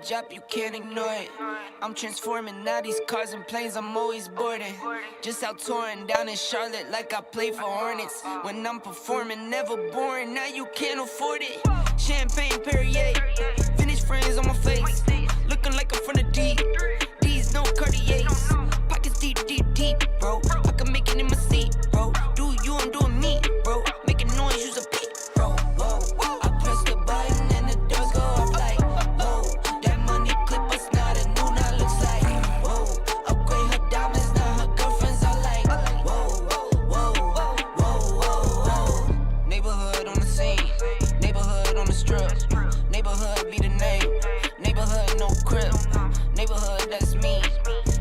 Job, you can't ignore it. I'm transforming now these cars and planes, I'm always boarding. Just out touring down in Charlotte like I play for Hornets. When I'm performing, never boring, now you can't afford it. Champagne Perrier, vintage frames on my face, looking like I'm from the deep. These no Cartiers, pockets deep, deep, deep, bro. I can make it in my seat, bro. Do you, I'm doing me, bro. Making noise, use a beat, bro. Whoa, whoa. I press the button and the doors go off like, whoa. That money clip us now, the new now looks like, whoa. Upgrade her diamonds, now her girlfriends are like, whoa, whoa, whoa, whoa, whoa, whoa. Neighborhood on the scene, neighborhood on the strip. Neighborhood be the name, neighborhood no crib. Neighborhood that's me,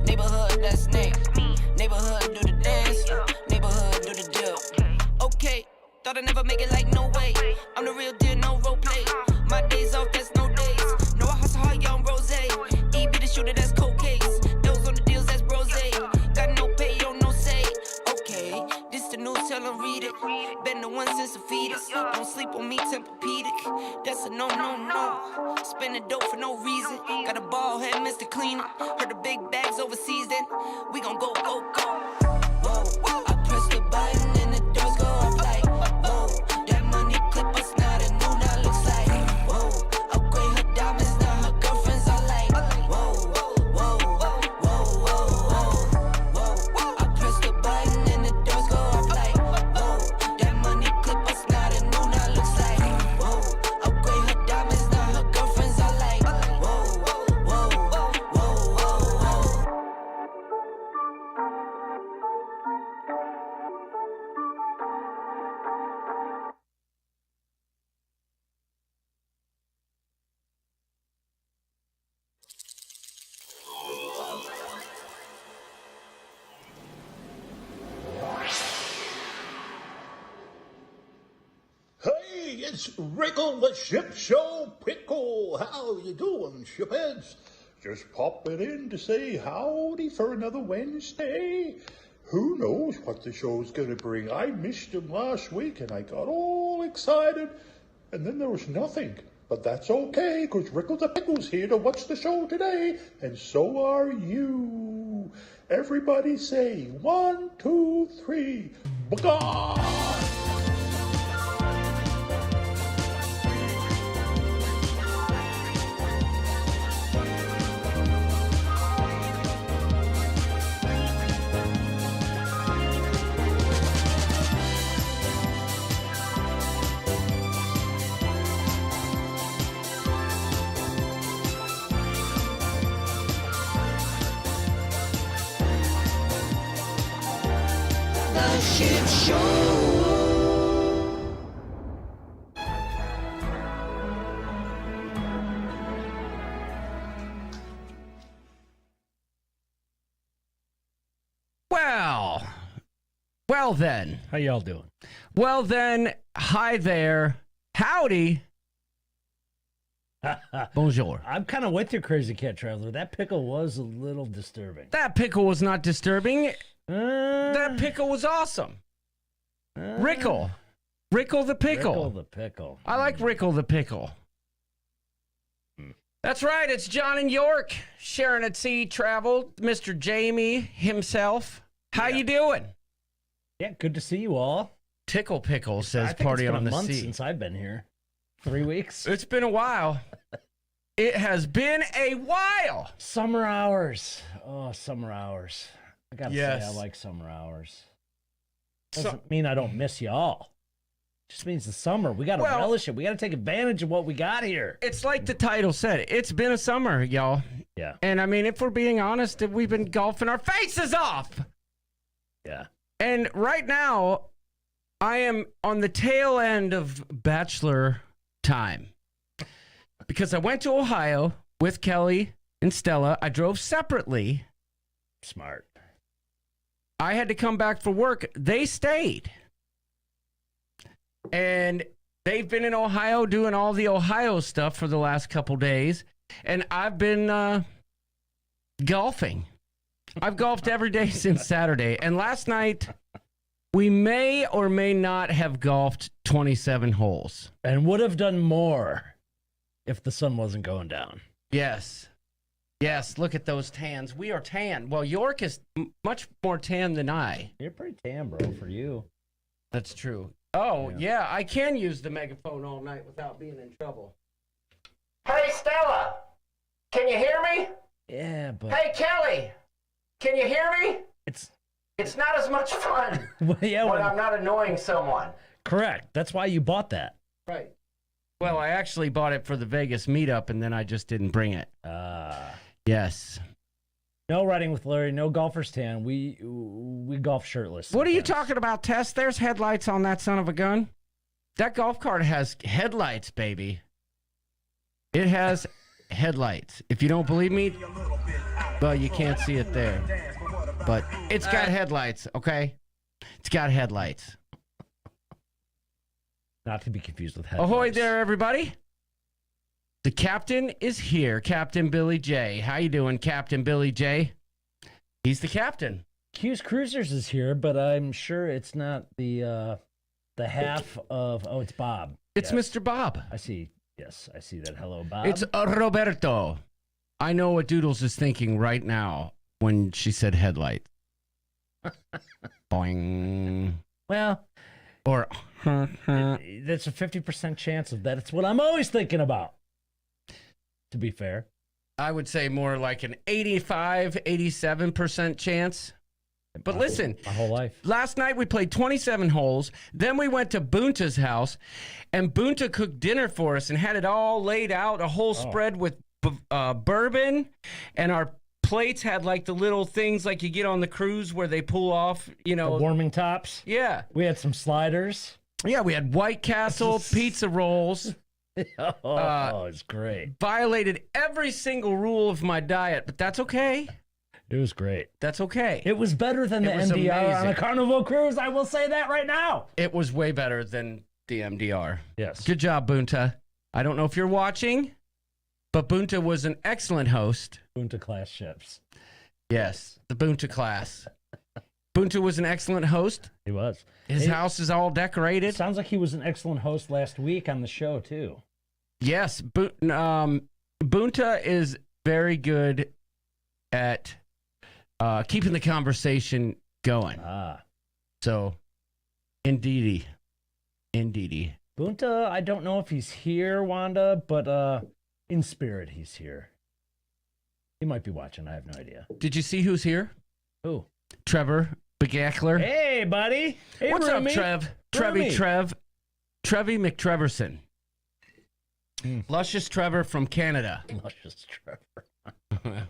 neighborhood that's Nick. Neighborhood do the dance, neighborhood do the dip. Okay, thought I'd never make it like no way. I'm the real deal, no role play. My days off, that's no days. No, I hustle hard, young rose. E be the shooter, that's cold case. Those on the deals, that's brose. Got no pay, yo, no say. Okay, this the news, tell them read it. Been the one since the fetus. Don't sleep on me, Tempur-Pedic. That's a no, no, no. Spending dope for no reason. Got a ball head, Mr. Cleaner. Heard the big bags overseas, then we gon' go, go, go. Whoa, I press the button and the doors go off like, whoa. That money clip us now, the new now looks like, whoa. Upgrade her diamonds, now her girlfriends are like, whoa, whoa, whoa, whoa, whoa, whoa. I press the button and the doors go off like, whoa. That money clip us now, the new now looks like, whoa. Upgrade her diamonds, now her girlfriends are like, whoa, whoa, whoa, whoa, whoa. Hey, it's Wriggle the Ship Show Pickle. How you doing, shipheads? Just popping in to say howdy for another Wednesday. Who knows what the show's gonna bring? I missed him last week and I got all excited and then there was nothing. But that's okay, because Wriggle the Pickle's here to watch the show today, and so are you. Everybody say 1, 2, 3, Bogart! The Ship Show. Well then. How y'all doing? Well then, hi there. Howdy. Bonjour. I'm kind of with you, Crazy Cat Traveler. That pickle was a little disturbing. That pickle was not disturbing. That pickle was awesome. Rickle. Rickle the pickle. Rickle the pickle. I like Rickle the pickle. That's right. It's John and York. Sharon at Sea Travel. Mr. Jamie himself. How you doing? Yeah, good to see you all. Tickle Pickle says I think party it's been on a the month sea. since I've been here. 3 weeks. It's been a while. It has been a while. Summer hours. Oh, summer hours. I gotta say, I Yes. like summer hours. Doesn't mean I don't miss y'all. Just means the summer. We gotta relish it. We gotta take advantage of what we got here. It's like the title said. It's been a summer, y'all. Yeah. And I mean, if we're being honest, we've been golfing our faces off. Yeah. And right now, I am on the tail end of bachelor time because I went to Ohio with Kelly and Stella. I drove separately. Smart. I had to come back for work. They stayed. And they've been in Ohio doing all the Ohio stuff for the last couple days. And I've been golfing. I've golfed every day since Saturday. And last night, we may or may not have golfed 27 holes. And would have done more if the sun wasn't going down. Yes. Yes, look at those tans. We are tan. Well, York is much more tan than I. You're pretty tan, bro, for you. That's true. Oh, yeah, I can use the megaphone all night without being in trouble. Hey, Stella, can you hear me? Yeah, but Hey, Kelly, can you hear me? it's not as much fun yeah, when I'm not annoying someone. correct. That's why you bought that. Right. Well, I actually bought it for the Vegas meetup, and then I just didn't bring it. Yes. No riding with Larry, no golfer's tan. We golf shirtless. What are you sometimes. talking about, Tess? There's headlights on that son of a gun. That golf cart has headlights, baby. It has headlights. If you don't believe me, well, you can't see it there. But it's got headlights, okay? It's got headlights. Not to be confused with headlights. Ahoy there, everybody. The captain is here, Captain Billy J. How you doing, Captain Billy J? He's the captain. Q's Cruisers is here, but I'm sure it's not the half of. Oh, it's Bob. It's Yes. Mr. Bob. I see. Yes, I see that. Hello, Bob. It's Roberto. I know what Doodles is thinking right now when she said headlight. Boing. well, Or that's a 50% chance of that. It's what I'm always thinking about. To be fair. I would say more like an 85, 87% chance. But listen, My whole life. last night we played 27 holes. Then we went to Bunta's house, and Bunta cooked dinner for us and had it all laid out, a whole spread with bourbon. And our plates had like the little things like you get on the cruise where they pull off, you know. The warming tops. Yeah. We had some sliders. Yeah, we had White Castle, pizza rolls. It's great. Violated every single rule of my diet, but that's okay. It was great. That's okay. It was better than the It was NDR on amazing. a Carnival cruise. I will say that right now. It was way better than the MDR. Yes. Good job, Bunta. I don't know if you're watching, but Bunta was an excellent host. Bunta class ships. Yes, the Bunta class. Bunta was an excellent host. He was. His house is all decorated. Sounds like he was an excellent host last week on the show, too. Yes, Bunta is very good at keeping the conversation going. So, indeedy. Bunta, I don't know if he's here, Wanda, but in spirit, he's here. He might be watching. I have no idea. Did you see who's here? Who? Trevor Begackler. Hey, buddy. Hey, What's Roomy. up, Trev? Roomy. Trevi McTreverson. Luscious Trevor from Canada. Luscious Trevor.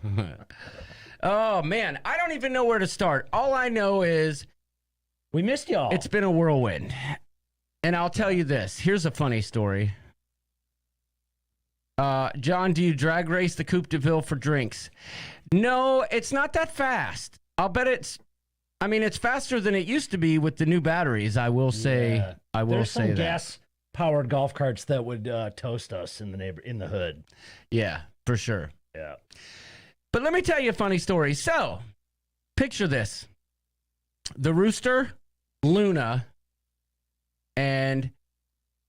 Oh, man. I don't even know where to start. All I know is We missed y'all. It's been a whirlwind. And I'll tell you this. Here's a funny story. John, do you drag race the Coupe de Ville for drinks? No, it's not that fast. I'll bet it's faster than it used to be with the new batteries. I will say, Yeah. There's some gas-powered golf carts that would toast us in the hood. Yeah, for sure. Yeah. But let me tell you a funny story. So, picture this. The Rooster, Luna, and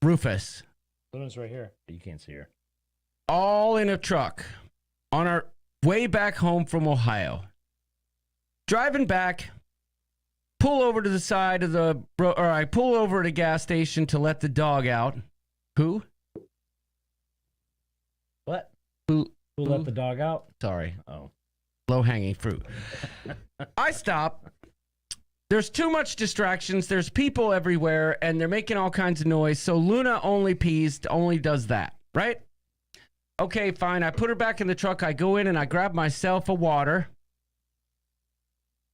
Rufus. Luna's right here. You can't see her. All in a truck on our way back home from Ohio. Driving back, pull over to the side of the road, or I pull over at a gas station to let the dog out. Who? What? Who let the dog out? Sorry. Oh. Low-hanging fruit. I stop. There's too much distractions. There's people everywhere, and they're making all kinds of noise. So Luna only does that, right? Okay, fine. I put her back in the truck. I go in and I grab myself a water.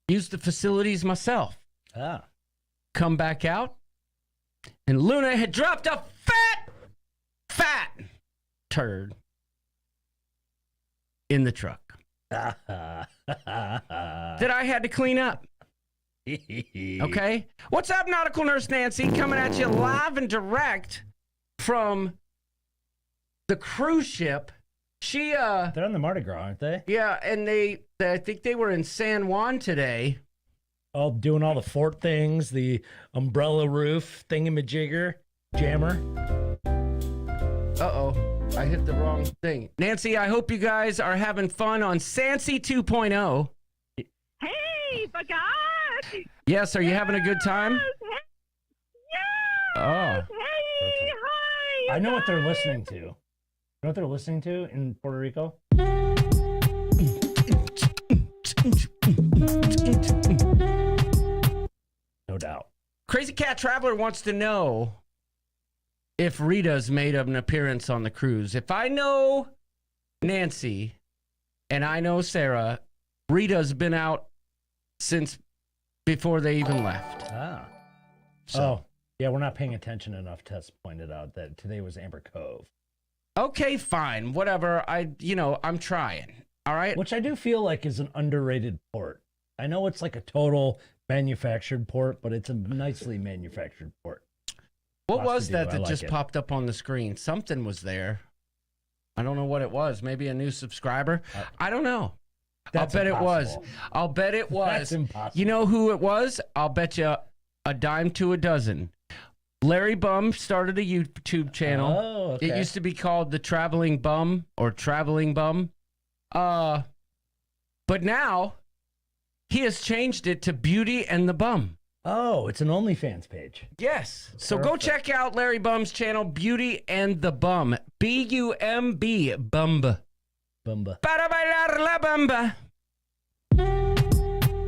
Use the facilities myself. Ah. Come back out. And Luna had dropped a fat turd in the truck that I had to clean up. Okay? What's up, Nautical Nurse Nancy? Coming at you live and direct from the cruise ship. They're on the Mardi Gras, aren't they? Yeah, and I think they were in San Juan today. Oh, doing all the fort things, the umbrella roof thingamajigger, jammer. Uh-oh, I hit the wrong thing. Nancy, I hope you guys are having fun on Sancy 2.0. Hey, Bogart! Yes, are you having a good time? Yes! Oh. Hey, hi! I know what they're listening to. You know what they're listening to in Puerto Rico? No doubt. Crazy Cat Traveler wants to know if Rita's made an appearance on the cruise. If I know Nancy and I know Sarah, Rita's been out since before they even left. Ah. So. Oh, yeah, we're not paying attention enough. Tess pointed out that today was Amber Cove. Okay, fine. Whatever. I'm trying. All right? Which I do feel like is an underrated port. I know it's like a total manufactured port, but it's a nicely manufactured port. What was that I like just it. popped up on the screen? Something was there. I don't know what it was. Maybe a new subscriber? I don't know. That's I'll bet impossible. I'll bet it was. That's impossible. You know who it was? I'll bet you a dime to a dozen. Larry Bum started a YouTube channel. Oh, okay. It used to be called The Traveling Bum or Traveling Bum. But now he has changed it to Beauty and the Bum. Oh, it's an OnlyFans page. Yes. So go check out Larry Bum's channel, Beauty and the Bum. B-U-M-B, Bumba. Bumba. Para bailar la bamba.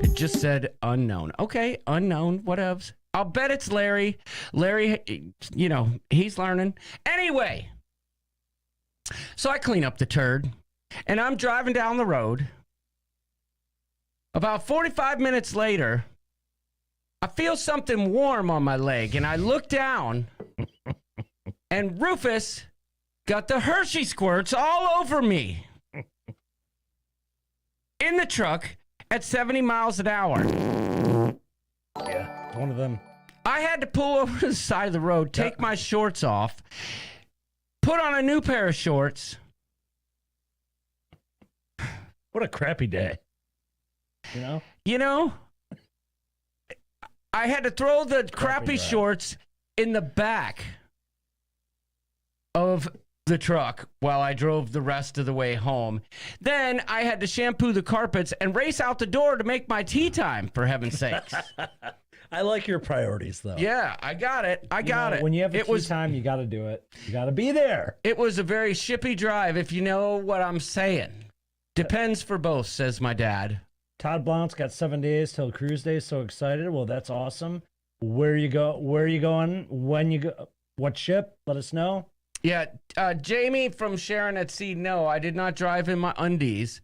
It just said unknown. Okay, unknown, whatevs. I'll bet it's Larry. Larry, he's learning. Anyway, so I clean up the turd, and I'm driving down the road. About 45 minutes later, I feel something warm on my leg, and I look down, and Rufus got the Hershey squirts all over me in the truck at 70 miles an hour. Yeah, it's one of them. I had to pull over to the side of the road, take my shorts off, put on a new pair of shorts. What a crappy day. You know, I had to throw the crappy drive. shorts in the back of the truck while I drove the rest of the way home. Then I had to shampoo the carpets and race out the door to make my tea time, for heaven's sakes. I like your priorities, though. Yeah, I got it. I got it. When you have it tea time, you got to do it. You got to be there. It was a very shippy drive, if you know what I'm saying. Depends for both, says my dad. Todd Blount's got 7 days till cruise day. So excited. Well, that's awesome. Where you Where are you going? When you go? What ship? Let us know. Yeah, Jamie from Sharon at Sea. No, I did not drive in my undies.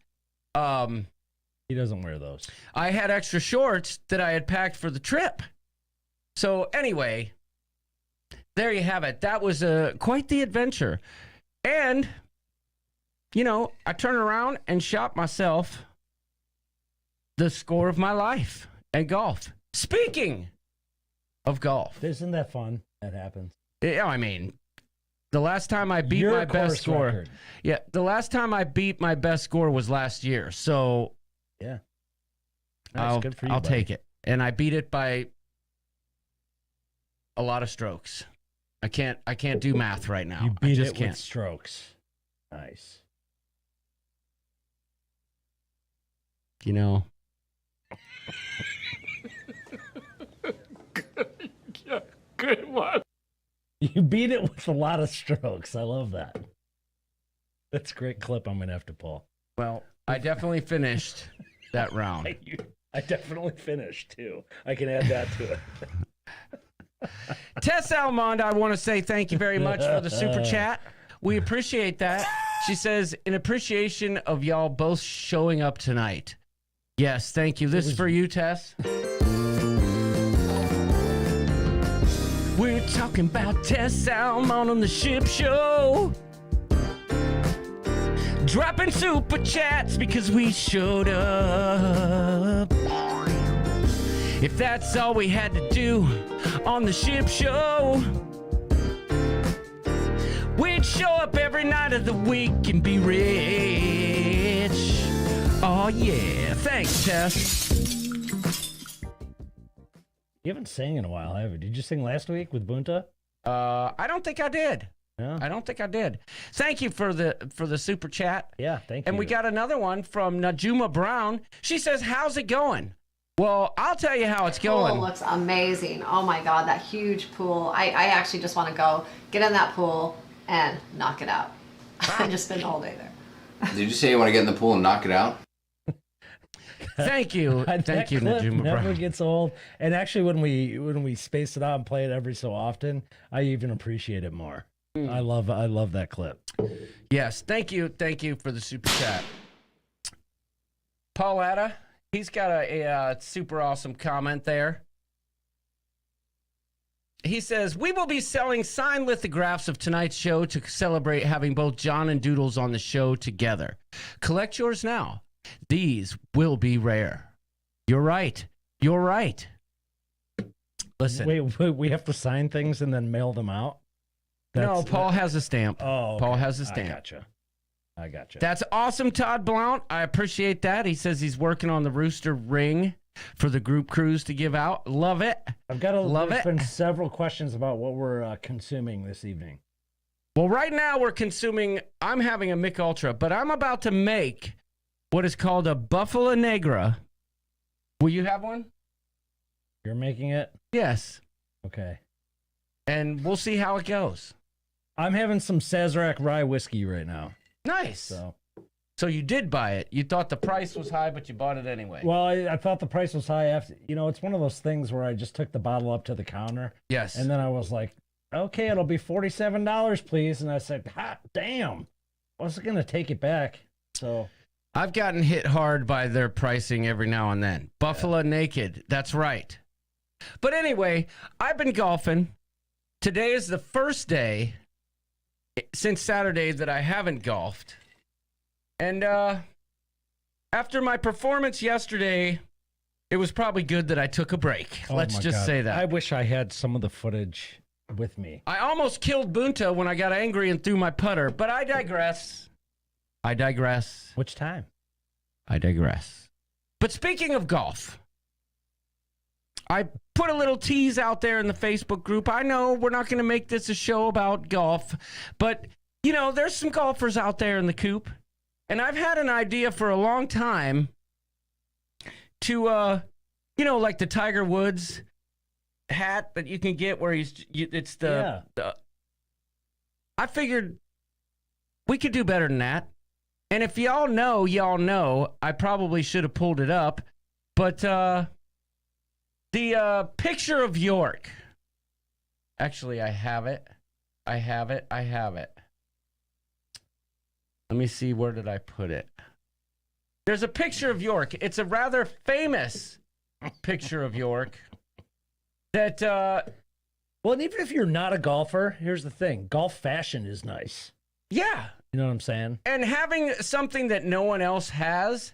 He doesn't wear those. I had extra shorts that I had packed for the trip. So anyway, there you have it. That was quite the adventure. And, you know, I turned around and shot myself the score of my life at golf. Speaking of golf. Isn't that fun? That happens. Yeah, I mean, the last time I beat my best score. Record. Yeah, the last time I beat my best score was last year. So Yeah. Nice, good for you, I'll buddy. take it. And I beat it by a lot of strokes. I can't do math right now. You I beat just it can't. with strokes. Nice. You know. Good one. You beat it with a lot of strokes. I love that. That's a great clip I'm going to have to pull. Well, I definitely finished that round. I definitely finished, too. I can add that to it. Tess Almond, I want to say thank you very much for the super chat. We appreciate that. She says, in appreciation of y'all both showing up tonight. Yes, thank you. This is for you, Tess. We're talking about Tess Almond on the Ship Show. Dropping super chats because we showed up. If that's all we had to do on the Ship Show, we'd show up every night of the week and be rich. Oh, yeah. Thanks, Tess. You haven't sang in a while, have you? Did you sing last week with Bunta? I don't think I did. No? I don't think I did. Thank you for the super chat. Yeah, thank you. And we got another one from Najuma Brown. She says, how's it going? Well, I'll tell you how it's going. Pool looks amazing. Oh my God, that huge pool. I actually just want to go get in that pool and knock it out. I just spend all day there. Did you say you want to get in the pool and knock it out? Thank you. Thank you, clip Najuma never Brown. gets old. And actually, when we space it out and play it every so often, I even appreciate it more. I love that clip. Yes, thank you for the super chat. Pauletta, he's got a super awesome comment there. He says, we will be selling signed lithographs of tonight's show to celebrate having both John and Doodles on the show together. Collect yours now. These will be rare. You're right. You're right. Listen. Wait, we have to sign things and then mail them out? No, Paul has a stamp. Oh, okay. Paul has a stamp. I gotcha. That's awesome, Todd Blount. I appreciate that. He says he's working on the Rooster ring for the group cruise to give out. Love it. I've got Love there's it. been several questions about what we're consuming this evening. Well, right now I'm having a Mick Ultra, but I'm about to make what is called a Buffalo Negra. Will you have one? You're making it? Yes. Okay. And we'll see how it goes. I'm having some Sazerac rye whiskey right now. Nice. So you did buy it. You thought the price was high, but you bought it anyway. Well, I thought the price was high after, it's one of those things where I just took the bottle up to the counter. Yes. And then I was like, okay, it'll be $47, please. And I said, hot damn. I wasn't going to take it back. So I've gotten hit hard by their pricing every now and then. Buffalo Naked. That's right. But anyway, I've been golfing. Today is the first day since Saturday that I haven't golfed. And after my performance yesterday, it was probably good that I took a break. Let's my just God. say that. I wish I had some of the footage with me. I almost killed Bunta when I got angry and threw my putter, but I digress. Which time? I digress. But speaking of golf, I put a little tease out there in the Facebook group. I know we're not going to make this a show about golf, but, there's some golfers out there in the coop. And I've had an idea for a long time to, like the Tiger Woods hat that you can get where I figured we could do better than that. And if y'all know, I probably should have pulled it up. But the picture of York. Actually, I have it. Let me see, where did I put it? There's a picture of York. It's a rather famous picture of York. that Well, and even if you're not a golfer, here's the thing: golf fashion is nice. yeah, You know what I'm saying? and having something that no one else has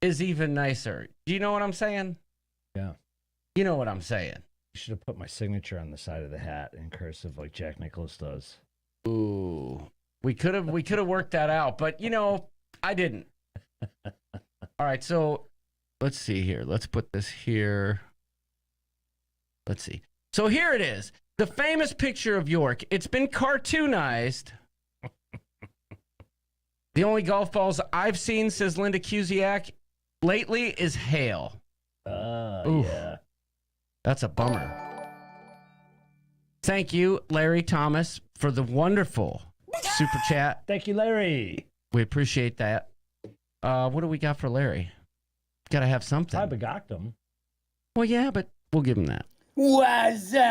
is even nicer. Do you know what I'm saying? Yeah. You know what I'm saying. You should have put my signature on the side of the hat in cursive like Jack Nicklaus does. Ooh, we could have worked that out, but I didn't. All right, so let's see here. Let's put this here. Let's see. So here it is, the famous picture of York. It's been cartoonized. The only golf balls I've seen, says Linda Cusiak, lately is hail. Oh, yeah. That's a bummer. Thank you, Larry Thomas, for the wonderful super chat. Thank you, Larry. We appreciate that. What do we got for Larry? Got to have something. I begocked him. Well, yeah, but we'll give him that. What's up?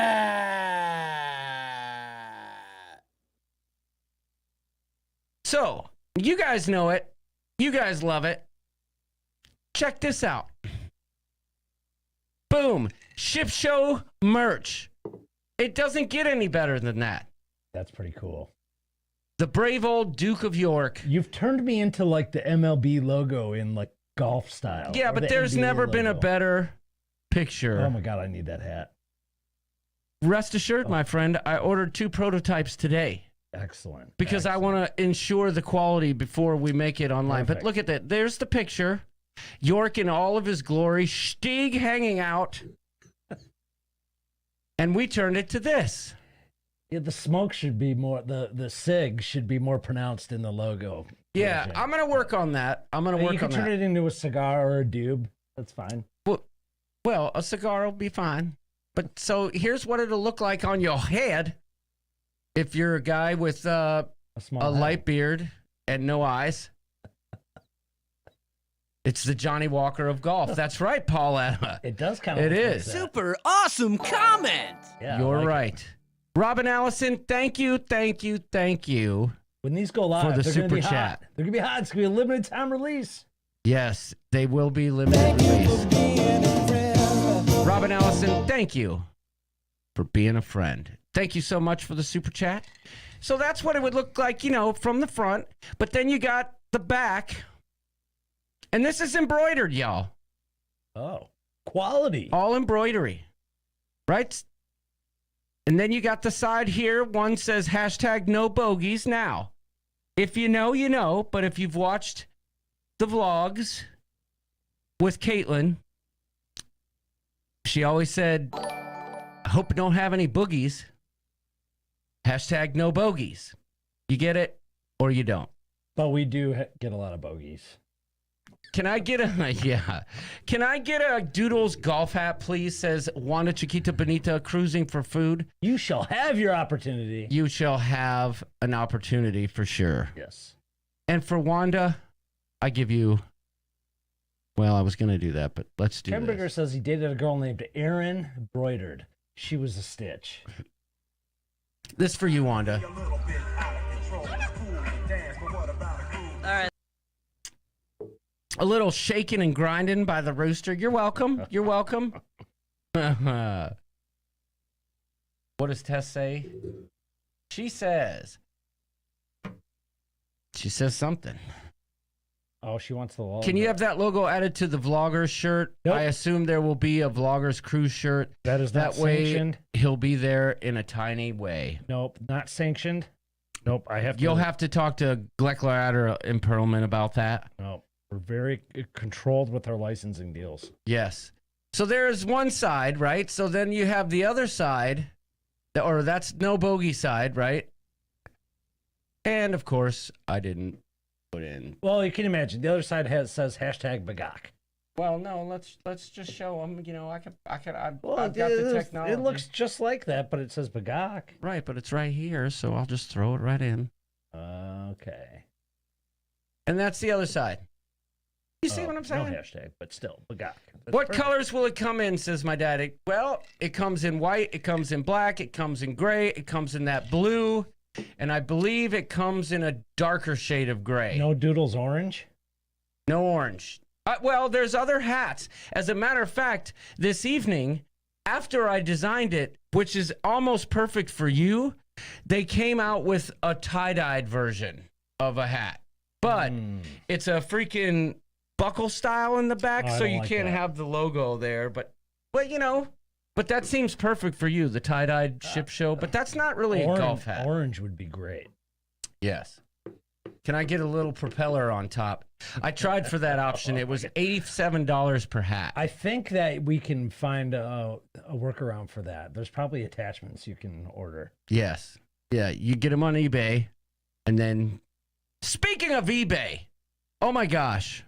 So, you guys know it. You guys love it. Check this out. Boom. Ship Show merch. It doesn't get any better than that. That's pretty cool. The brave old Duke of York. You've turned me into like the MLB logo in like golf style. Yeah, or but the there's NBA never been a logo. better picture. Oh my God, I need that hat. Rest assured, my friend, I ordered 2 prototypes today Excellent. because I Excellent. want to ensure the quality before we make it online. Perfect. But look at that. There's the picture. York in all of his glory, Stieg hanging out. And we turned it to this. Yeah, the smoke should be more, the SIG should be more pronounced in the logo. Yeah, version. I'm going to work on that. I'm going to You work can on turn that. it into a cigar or a doob. That's fine. Well, a cigar will be fine. But so here's what it'll look like on your head if you're a guy with A small a hat. light beard and no eyes. It's the Johnny Walker of golf. That's right, Pauletta. It does kind of. It look like is. that. Super awesome comment. Yeah, I You're like it. right. Robin Allison, thank you. When these go live, For the they're super gonna be chat. hot. They're gonna be hot. It's gonna be a limited time release. Yes, they will be limited release. Robin Allison, thank you for being a friend. Thank you so much for the super chat. So that's what it would look like, from the front. But then you got the back. And this is embroidered, y'all. Oh, quality. All embroidery. Right? And then you got the side here. One says hashtag no bogeys. Now, if you know, you know. But if you've watched the vlogs with Caitlin, she always said, I hope you don't have any boogies. Hashtag no bogeys. You get it or you don't. But we do get a lot of bogeys. Can I get Can I get a Doodles golf hat, please? Says Wanda Chiquita Bonita, cruising for food. You shall have your opportunity. You shall have an opportunity for sure. Yes. And for Wanda, I give you. Well, I was going to do that, but let's do Ken Bigger this. says he dated a girl named Erin Broidered. She was a stitch. This for you, Wanda. A little shaking and grinding by the rooster. You're welcome. You're welcome. What does Tess say? She says something. Oh, she wants the logo. Can you have that logo added to the vlogger's shirt? Nope. I assume there will be a vlogger's cruise shirt. That is not That way sanctioned. he'll be there in a tiny way. Nope, not sanctioned. Nope, I have to. You'll have to talk to Gleckler or Imperlman about that. Nope. We're very controlled with our licensing deals. Yes. So there's one side, right? So then you have the other side, or that's no bogey side, right? And of course, I didn't put in. Well, you can imagine the other side says hashtag Bagak. Well, no, let's just show them. I've Well, got the technology. it looks just like that, but it says Bagak. right, but it's right here, so I'll just throw it right in. Okay. And that's the other side. You see Oh, what I'm saying? No hashtag, but still Bagak. That's What perfect. colors will it come in, says my daddy. Well, it comes in white, it comes in black, it comes in gray, it comes in that blue, and I believe it comes in a darker shade of gray. No Doodles orange. No orange. Well, there's other hats. As a matter of fact, this evening, after I designed it, which is almost perfect for you, they came out with a tie-dyed version of a hat. But it's a freaking buckle style in the back, Oh, I so don't you like can't that. have the logo there. But you know, but that seems perfect for you, the tie-dyed ship show. But that's not really a golf hat. Orange would be great. Yes. Can I get a little propeller on top? I tried for that option. It was $87 per hat. I think that we can find a workaround for that. There's probably attachments you can order. Yes. Yeah, you get them on eBay. And then, speaking of eBay, oh my gosh.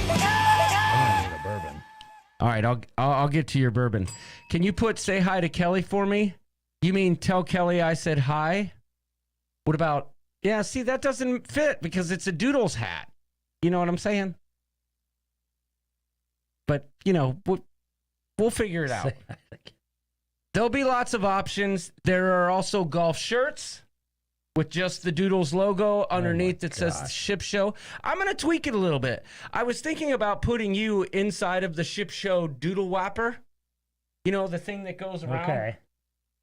I'm gonna need a bourbon. All right, I'll get to your bourbon. Can you put say hi to Kelly for me? You mean tell Kelly I said hi? What about, yeah, see, that doesn't fit because it's a Doodles hat. You know what I'm saying? But, you know, we'll figure it out. There'll be lots of options. There are also golf shirts with just the Doodles logo underneath that says Ship Show. I'm going to tweak it a little bit. I was thinking about putting you inside of the Ship Show Doodle Whapper. You know, the thing that goes around. Okay.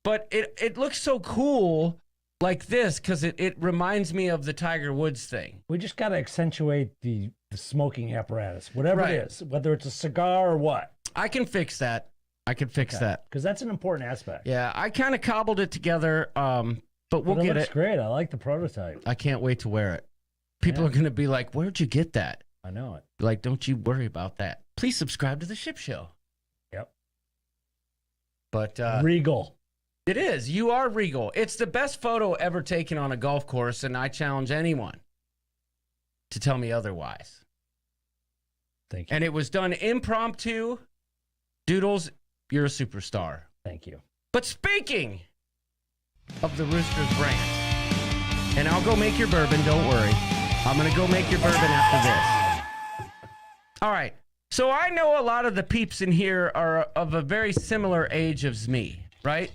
But it looks so cool like this because it reminds me of the Tiger Woods thing. We just got to accentuate the smoking apparatus, whatever Right. it is, whether it's a cigar or what. I can fix that. I can fix that. Because that's an important aspect. Yeah, I kind of cobbled it together, but we'll But get looks it. great. I like the prototype. I can't wait to wear it. People are going to be like, where'd you get that? I know it. Like, don't you worry about that. Please subscribe to the Ship Show. Yep. But Regal. it is. You are regal. It's the best photo ever taken on a golf course, and I challenge anyone to tell me otherwise. Thank you. And it was done impromptu. Doodles, you're a superstar. Thank you. But speaking of the Roosters brand, and I'll go make your bourbon, don't worry. I'm going to go make your bourbon after this. All right. So I know a lot of the peeps in here are of a very similar age as me, right?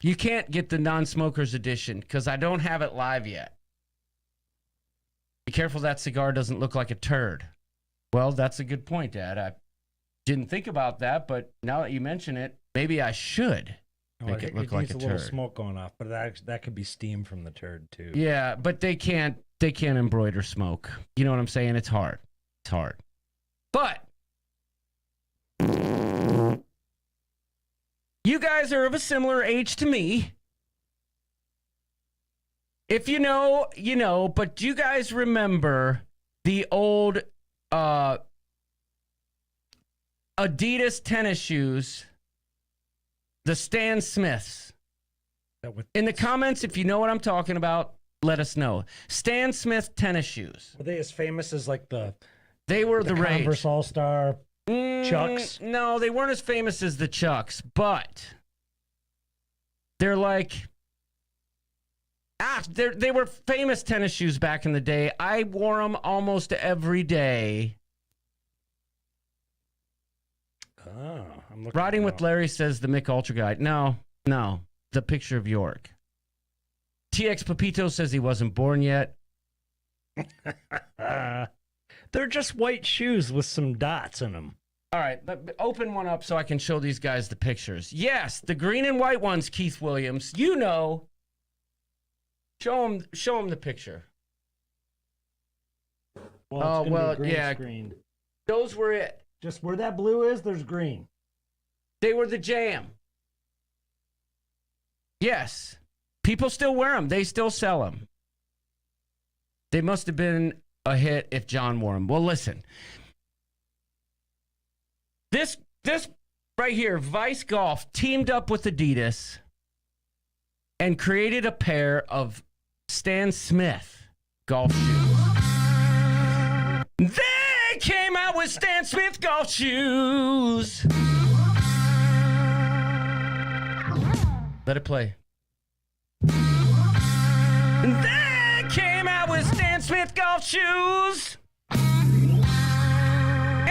You can't get the non-smokers edition because I don't have it live yet. Be careful that cigar doesn't look like a turd. Well, that's a good point, Dad. I didn't think about that, but now that you mention it, maybe I should make it look like needs a little turd. smoke going off, but that could be steam from the turd too. Yeah, but they can't embroider smoke. You know what I'm saying? It's hard. It's hard. But you guys are of a similar age to me. If you know, you know, but do you guys remember the old Adidas tennis shoes, the Stan Smiths? In the comments, if you know what I'm talking about, let us know. Stan Smith tennis shoes. Were they as famous as like They were the rage. Converse All-Star Chucks? No, they weren't as famous as the Chucks, but they're like... they were famous tennis shoes back in the day. I wore them almost every day. Oh, I'm looking. Riding with Larry says the Mick Ultra guy. No, the picture of York. TX Pepito says he wasn't born yet. They're just white shoes with some dots in them. All right, but open one up so I can show these guys the pictures. Yes, the green and white ones, Keith Williams. You know. Show him the picture. Well, it's gonna be green yeah. screen. Those were it. Just where that blue is, there's green. They were the jam. Yes. People still wear them. They still sell them. They must have been a hit if John wore them. Well, listen. This right here, Vice Golf teamed up with Adidas and created a pair of Stan Smith golf shoes. They came out with Stan Smith golf shoes. Let it play. They came out with Stan Smith golf shoes. And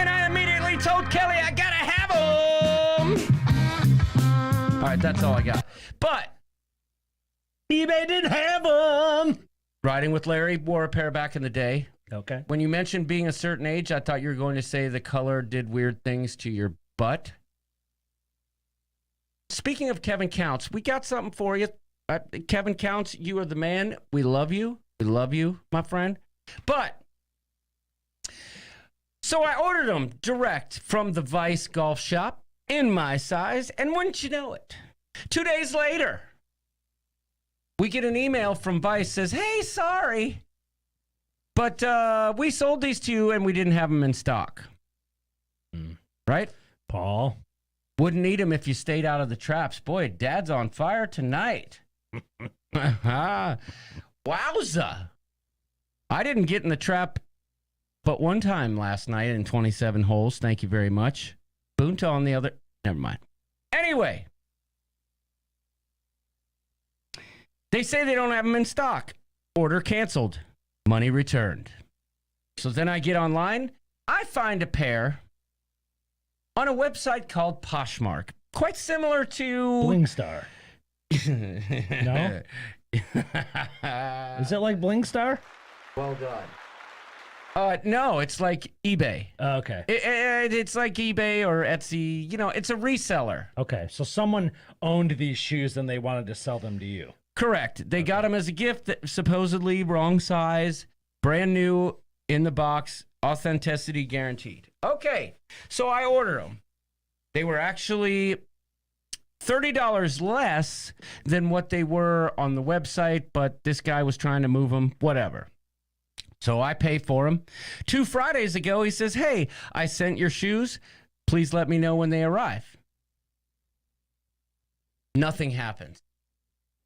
I immediately told Kelly I gotta have them. All right, that's all I got. But eBay didn't have them. Riding with Larry, wore a pair back in the day. Okay. When you mentioned being a certain age, I thought you were going to say the color did weird things to your butt. Speaking of Kevin Counts, we got something for you. Kevin Counts, you are the man. We love you. We love you, my friend. But, so I ordered them direct from the Vice Golf Shop in my size, and wouldn't you know it, 2 days later, we get an email from Vice says, hey, sorry, but we sold these to you and we didn't have them in stock. Right? Paul. Wouldn't need them if you stayed out of the traps. Boy, Dad's on fire tonight. Wowza. I didn't get in the trap but one time last night in 27 holes. Thank you very much. Boonta on the other. Never mind. Anyway. They say they don't have them in stock. Order canceled. Money returned. So then I get online. I find a pair on a website called Poshmark. Quite similar to... Blingstar. No? Is it like Blingstar? Well done. No, it's like eBay. Okay. It's like eBay or Etsy. You know, it's a reseller. Okay. So someone owned these shoes and they wanted to sell them to you. Correct. They got them as a gift, supposedly wrong size, brand new in the box, authenticity guaranteed. Okay, so I order them. They were actually $30 less than what they were on the website, but this guy was trying to move them, whatever. So I pay for them. 2 Fridays ago, he says, hey, I sent your shoes. Please let me know when they arrive. Nothing happens.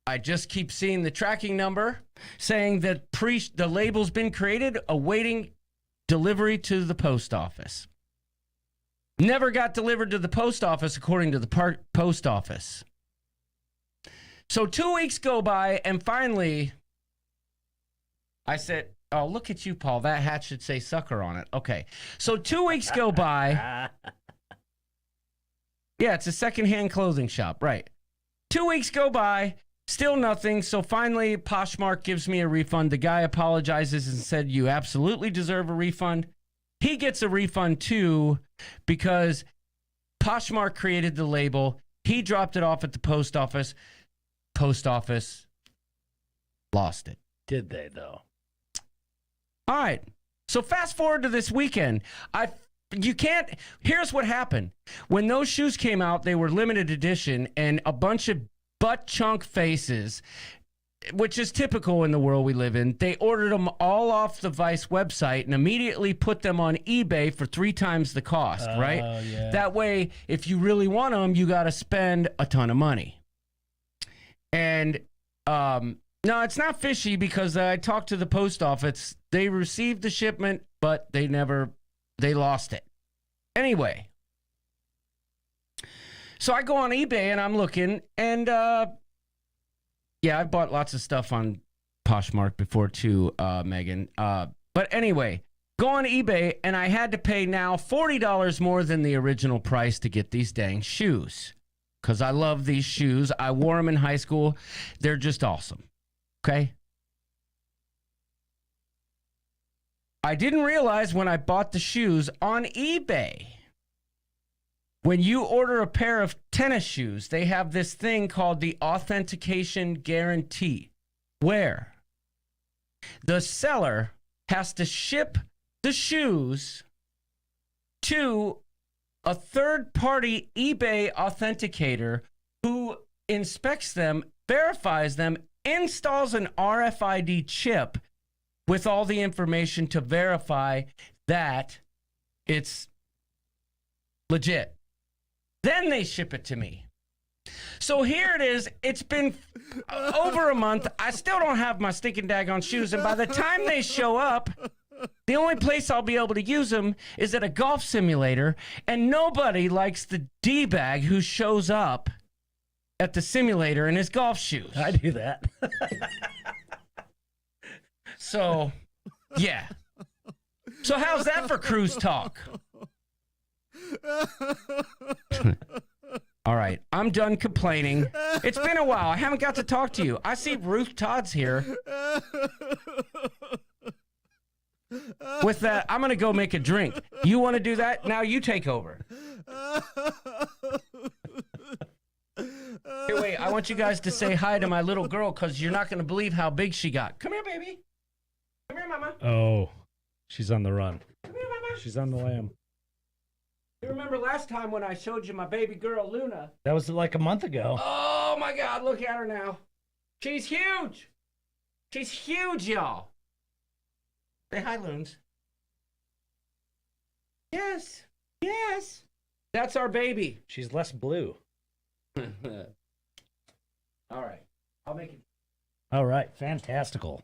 I just keep seeing the tracking number saying that the label's been created, awaiting delivery to the post office. Never got delivered to the post office, according to the post office. So 2 weeks go by, and finally, I said, oh, look at you, Paul. That hat should say sucker on it. Okay. So 2 weeks go by. Yeah, it's a secondhand clothing shop, right. 2 weeks go by. Still nothing. So finally, Poshmark gives me a refund. The guy apologizes and said, you absolutely deserve a refund. He gets a refund too because Poshmark created the label. He dropped it off at the post office. Post office lost it. Did they, though? All right. So fast forward to this weekend. Here's what happened. When those shoes came out, they were limited edition, and a bunch of butt chunk faces, which is typical in the world we live in. They ordered them all off the Vice website and immediately put them on eBay for 3 times the cost, right? Yeah. That way, if you really want them, you got to spend a ton of money. And no, it's not fishy because I talked to the post office. They received the shipment, but they lost it. Anyway. So I go on eBay and I'm looking, and yeah, I've bought lots of stuff on Poshmark before too, Megan. But anyway, go on eBay, and I had to pay now $40 more than the original price to get these dang shoes. Because I love these shoes. I wore them in high school. They're just awesome. Okay? I didn't realize when I bought the shoes on eBay, when you order a pair of tennis shoes, they have this thing called the authentication guarantee, where the seller has to ship the shoes to a third-party eBay authenticator who inspects them, verifies them, installs an RFID chip with all the information to verify that it's legit. Then they ship it to me. So here it is. It's been over a month. I still don't have my stinking daggone shoes. And by the time they show up, the only place I'll be able to use them is at a golf simulator. And nobody likes the D-bag who shows up at the simulator in his golf shoes. I do that. So, yeah. So how's that for cruise talk? All right, I'm done complaining. It's been a while. I haven't got to talk to you. I see Ruth Todd's here. With that, I'm going to go make a drink. You want to do that? Now you take over. Here, wait, I want you guys to say hi to my little girl because you're not going to believe how big she got. Come here, baby. Come here, mama. Oh, she's on the run. Come here, mama. She's on the lam. You remember last time when I showed you my baby girl, Luna? That was like a month ago. Oh, my God, look at her now. She's huge. She's huge, y'all. Say hi, Loons. Yes. Yes. That's our baby. She's less blue. All right. I'll make it. All right. Fantastical.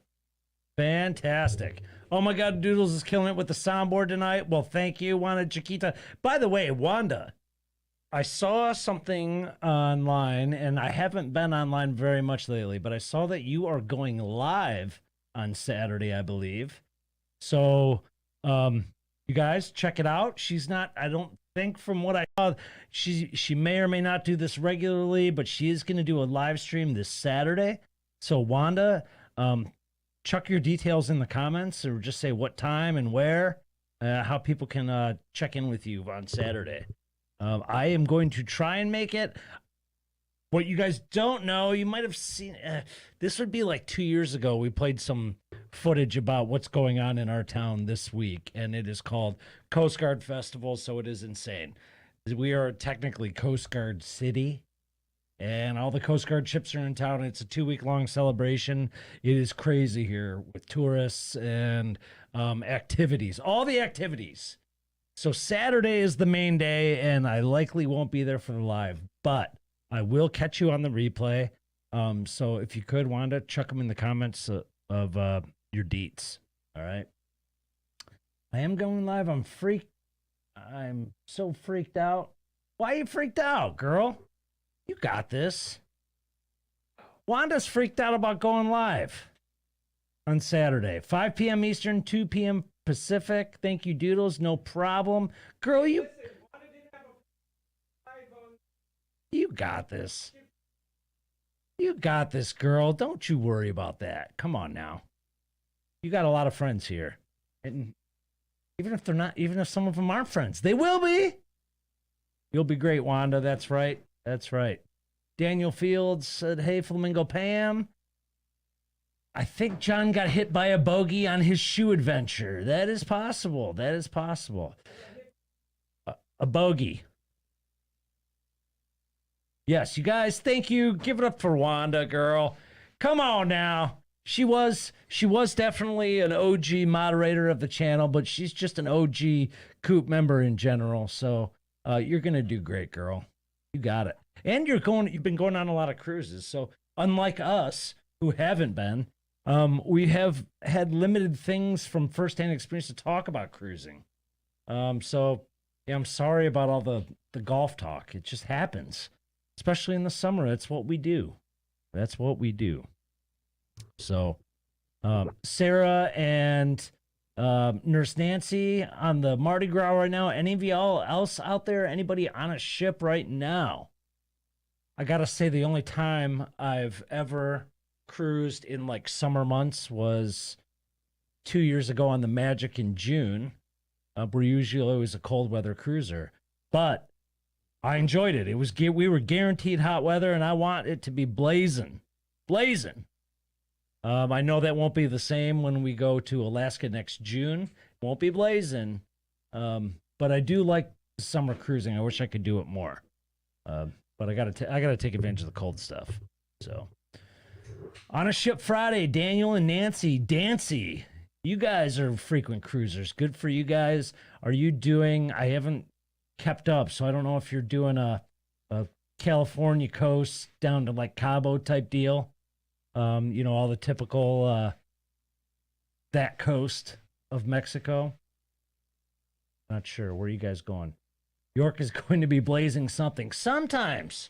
Fantastic. Oh my God, Doodles is killing it with the soundboard tonight. Well, thank you, Wanda Chiquita. By the way, Wanda, I saw something online, and I haven't been online very much lately, but I saw that you are going live on Saturday, I believe. So, you guys check it out. She's not, I don't think from what I saw, she may or may not do this regularly, but she is going to do a live stream this Saturday. So Wanda, chuck your details in the comments or just say what time and where, how people can check in with you on Saturday. I am going to try and make it. What you guys don't know, you might have seen, this would be like 2 years ago. We played some footage about what's going on in our town this week, and it is called Coast Guard Festival, so it is insane. We are technically Coast Guard City, and all the Coast Guard ships are in town. It's a 2-week-long celebration. It is crazy here with tourists and activities, all the activities. So Saturday is the main day, and I likely won't be there for the live, but I will catch you on the replay. So if you could, Wanda, chuck them in the comments of your deets. All right. I am going live. I'm so freaked out. Why are you freaked out, girl? You got this. Wanda's freaked out about going live on Saturday, 5 p.m. Eastern, 2 p.m. Pacific. Thank you, Doodles. No problem. Girl, you got this. You got this, girl. Don't you worry about that. Come on now. You got a lot of friends here. And even if some of them aren't friends, they will be. You'll be great, Wanda. That's right. That's right. Daniel Fields said, hey, Flamingo Pam. I think John got hit by a bogey on his shoe adventure. That is possible. That is possible. A bogey. Yes, you guys, thank you. Give it up for Wanda, girl. Come on now. She was definitely an OG moderator of the channel, but she's just an OG Coop member in general. So you're gonna do great, girl. You got it. And you've been going on a lot of cruises. So unlike us, who haven't been, we have had limited things from firsthand experience to talk about cruising. So yeah, I'm sorry about all the golf talk. It just happens. Especially in the summer, that's what we do. That's what we do. So, Sarah and Nurse Nancy on the Mardi Gras right now. Any of y'all else out there? Anybody on a ship right now? I gotta say, the only time I've ever cruised in like summer months was 2 years ago on the Magic in June. We're usually always a cold weather cruiser, but I enjoyed it. We were guaranteed hot weather, and I want it to be blazing. I know that won't be the same when we go to Alaska next June. It won't be blazing, but I do like summer cruising. I wish I could do it more, but I gotta take advantage of the cold stuff. So, on a ship Friday, Daniel and Nancy Dancy. You guys are frequent cruisers. Good for you guys. Are you doing? I haven't kept up, so I don't know if you're doing a California coast down to like Cabo type deal. All the typical that coast of Mexico. Not sure. Where are you guys going? York is going to be blazing something sometimes.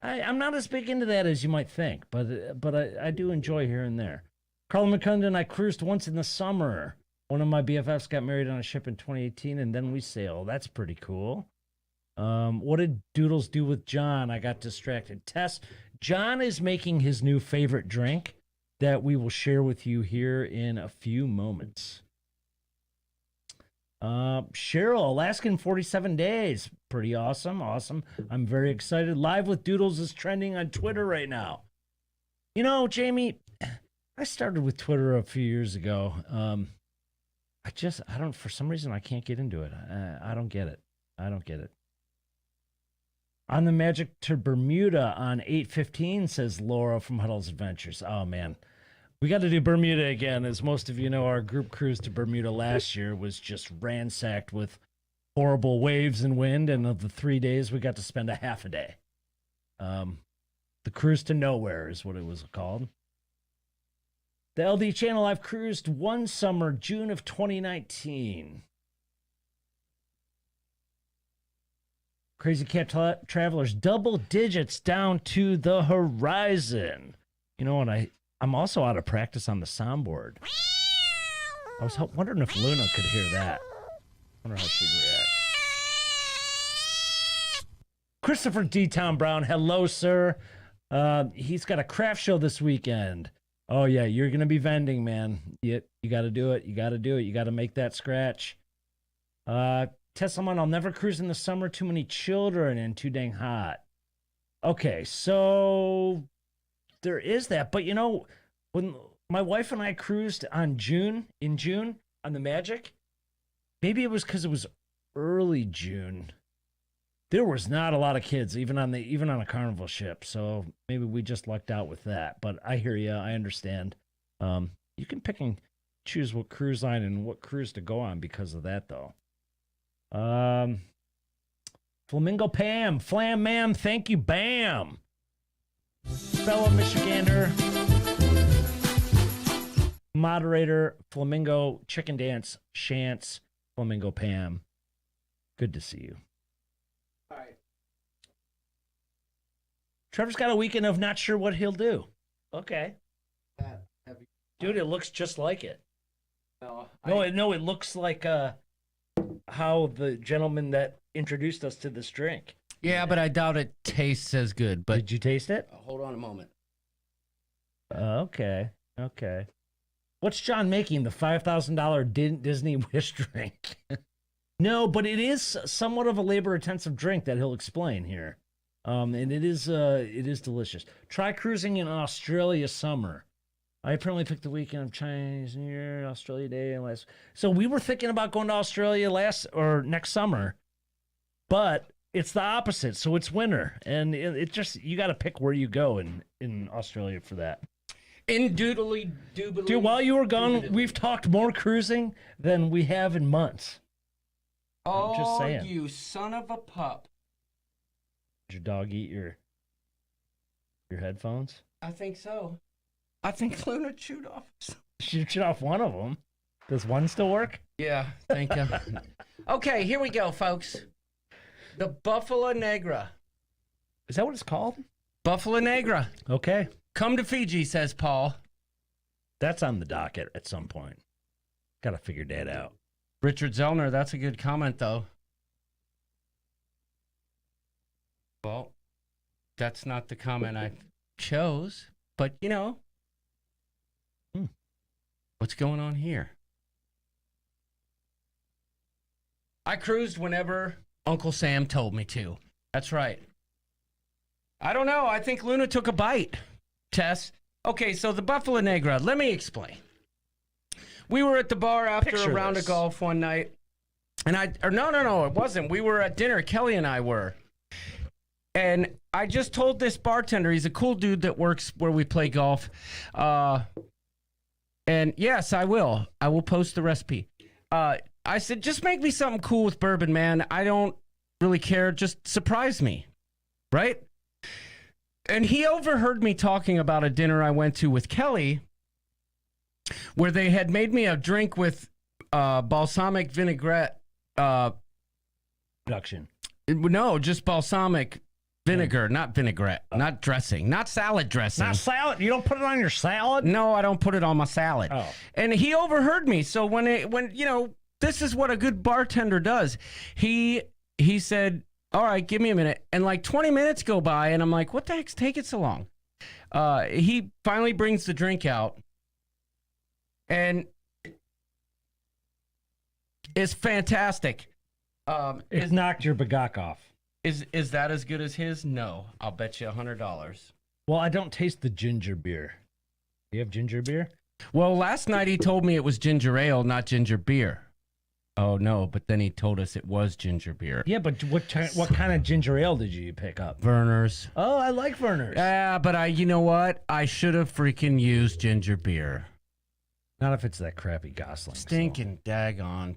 I'm not as big into that as you might think, but I do enjoy here and there. Carl McCundon, I cruised once in the summer. One of my BFFs got married on a ship in 2018, and then we sailed. That's pretty cool. What did Doodles do with John? I got distracted. Tess, John is making his new favorite drink that we will share with you here in a few moments. Cheryl, Alaskan 47 days. Pretty awesome. Awesome. I'm very excited. Live with Doodles is trending on Twitter right now. You know, Jamie, I started with Twitter a few years ago. I don't, for some reason, I can't get into it. I don't get it. I don't get it. On the Magic to Bermuda on 8/15, says Laura from Huddle's Adventures. Oh, man. We got to do Bermuda again. As most of you know, our group cruise to Bermuda last year was just ransacked with horrible waves and wind. And of the 3 days, we got to spend a half a day. The cruise to nowhere is what it was called. The LD channel, I've cruised one summer, June of 2019. Crazy Cat Travelers, double digits down to the horizon. You know what? I'm also out of practice on the soundboard. I was wondering if Luna could hear that. I wonder how she'd react. Christopher D. Town Brown, hello, sir. He's got a craft show this weekend. Oh, yeah, you're going to be vending, man. You got to do it. You got to do it. You got to make that scratch. Tessamon, I'll never cruise in the summer. Too many children and too dang hot. Okay, so there is that. But, you know, when my wife and I cruised in June on the Magic, maybe it was because it was early June. There was not a lot of kids, even on a Carnival ship. So maybe we just lucked out with that. But I hear you. I understand. You can pick and choose what cruise line and what cruise to go on because of that, though. Flamingo Pam, Flam Ma'am, thank you, Bam. Fellow Michigander, moderator, Flamingo, Chicken Dance, Chance, Flamingo Pam. Good to see you. All right. Trevor's got a weekend of not sure what he'll do. Okay. Dude, it looks just like it. No, it looks like how the gentleman that introduced us to this drink. Yeah, but I doubt it tastes as good. But Did you taste it? hold on a moment. Okay. What's John making? The $5,000 Disney Wish drink? No, but it is somewhat of a labor-intensive drink that he'll explain here. And it is delicious. Try cruising in Australia summer. I apparently picked the weekend of Chinese New Year, Australia Day, and last. So we were thinking about going to Australia next summer, but it's the opposite. So it's winter, and it just you got to pick where you go in Australia for that. In doodly doobly. Dude, while you were gone, we've talked more cruising than we have in months. Oh, just saying. you son of a pup! Did your dog eat your headphones? I think so. I think Luna chewed off. She chewed off one of them. Does one still work? Yeah, thank you. Okay, here we go, folks. The Buffalo Negra. Is that what it's called? Buffalo Negra. Okay. Come to Fiji, says Paul. That's on the docket at some point. Got to figure that out. Richard Zellner, that's a good comment, though. Well, that's not the comment I chose, but, you know. What's going on here? I cruised whenever Uncle Sam told me to. That's right. I don't know. I think Luna took a bite. Tess. Okay, so the Buffalo Negra. Let me explain. We were at the bar after a round of golf one night. And no, it wasn't. We were at dinner. Kelly and I were. And I just told this bartender, he's a cool dude that works where we play golf. And yes, I will. I will post the recipe. I said, just make me something cool with bourbon, man. I don't really care. Just surprise me. Right? And he overheard me talking about a dinner I went to with Kelly where they had made me a drink with balsamic vinaigrette. Production. No, just balsamic vinegar, not vinaigrette, not dressing, not salad dressing. Not salad? You don't put it on your salad? No, I don't put it on my salad. Oh. And he overheard me. So when you know, this is what a good bartender does. He said, all right, give me a minute. And like 20 minutes go by, and I'm like, what the heck's taking so long? He finally brings the drink out, and it's fantastic. It knocked your bagok off. Is that as good as his? No, I'll bet you $100. Well, I don't taste the ginger beer. Do you have ginger beer? Well, last night he told me it was ginger ale, not ginger beer. Oh no, but then he told us it was ginger beer. Yeah, but what kind of ginger ale did you pick up? Werner's. Oh, I like Werner's. Yeah, but you know what? I should have freaking used ginger beer. Not if it's that crappy Gosling. Stinking daggone.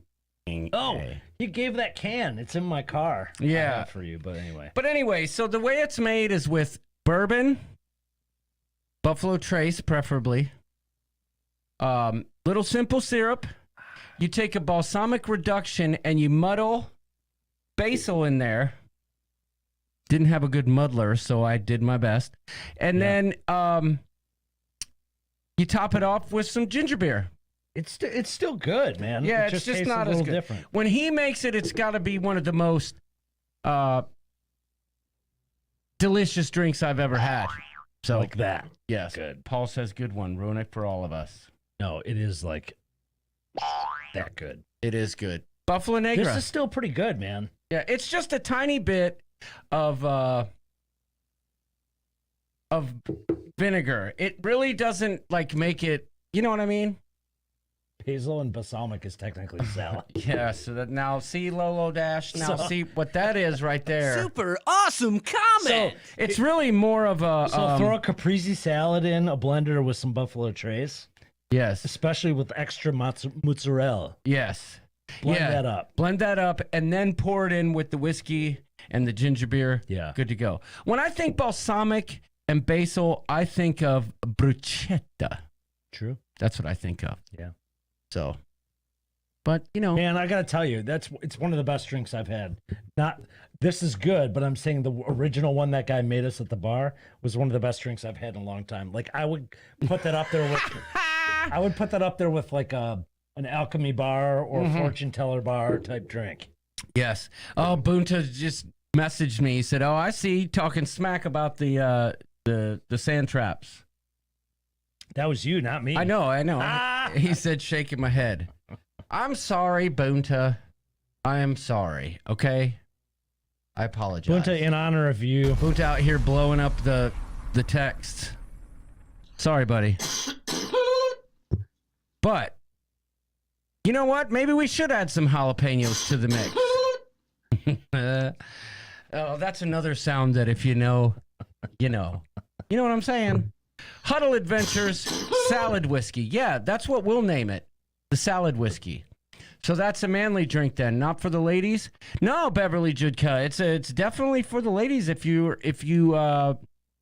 Oh, you gave that can. It's in my car. Yeah. I have it for you, but anyway. But anyway, so the way it's made is with bourbon, Buffalo Trace preferably, little simple syrup. You take a balsamic reduction and you muddle basil in there. Didn't have a good muddler, so I did my best. And then you top it off with some ginger beer. It's still good, man. Yeah, it it's just tastes not a as little good. different. When he makes it, it's got to be one of the most delicious drinks I've ever had. So Like that. yes, Good. Paul says good one. Ruin it for all of us. No, it is like that good. It is good. Buffalo Negra. This is still pretty good, man. Yeah, it's just a tiny bit of vinegar. It really doesn't like make it. You know what I mean? Basil and balsamic is technically salad. Yeah. So that now see Lolo Dash. Now So- see what that is right there. Super awesome comment. So it's really more of a. So throw a caprese salad in a blender with some Buffalo Trace, yes. especially with extra mozzarella. Yes. Blend that up. Blend that up and then pour it in with the whiskey and the ginger beer. Yeah. Good to go. When I think balsamic and basil, I think of bruschetta. True. That's what I think of. Yeah. So, but you know, Man, I gotta tell you, it's one of the best drinks I've had. This is good, but I'm saying the original one that guy made us at the bar was one of the best drinks I've had in a long time. Like I would put that up there with like an alchemy bar or fortune teller bar type drink. yes. Oh, Bunta just messaged me. He said, "Oh, I see you talking smack about the sand traps." That was you, not me. I know. He said, shaking my head. I'm sorry, Bunta. I am sorry. Okay, I apologize. Bunta, in honor of you. Bunta out here blowing up the texts. Sorry, buddy. But you know what? Maybe we should add some jalapenos to the mix. Oh, that's another sound that if you know, you know. You know what I'm saying? Huddle Adventures Salad Whiskey. Yeah, that's what we'll name it. The Salad Whiskey. So that's a manly drink then, not for the ladies? No, Beverly Judka. It's definitely for the ladies if you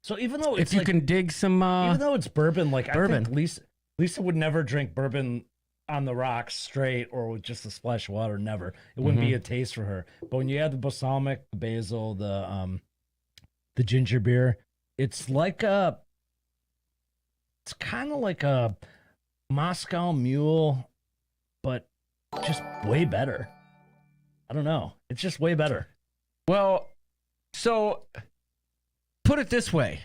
So even though it's if you can dig some even though it's bourbon, like bourbon. I think Lisa would never drink bourbon on the rocks straight or with just a splash of water. Never. It wouldn't be a taste for her. But when you add the balsamic, the basil, the ginger beer, it's kind of like a Moscow Mule, but just way better. I don't know. It's just way better. Well, so put it this way.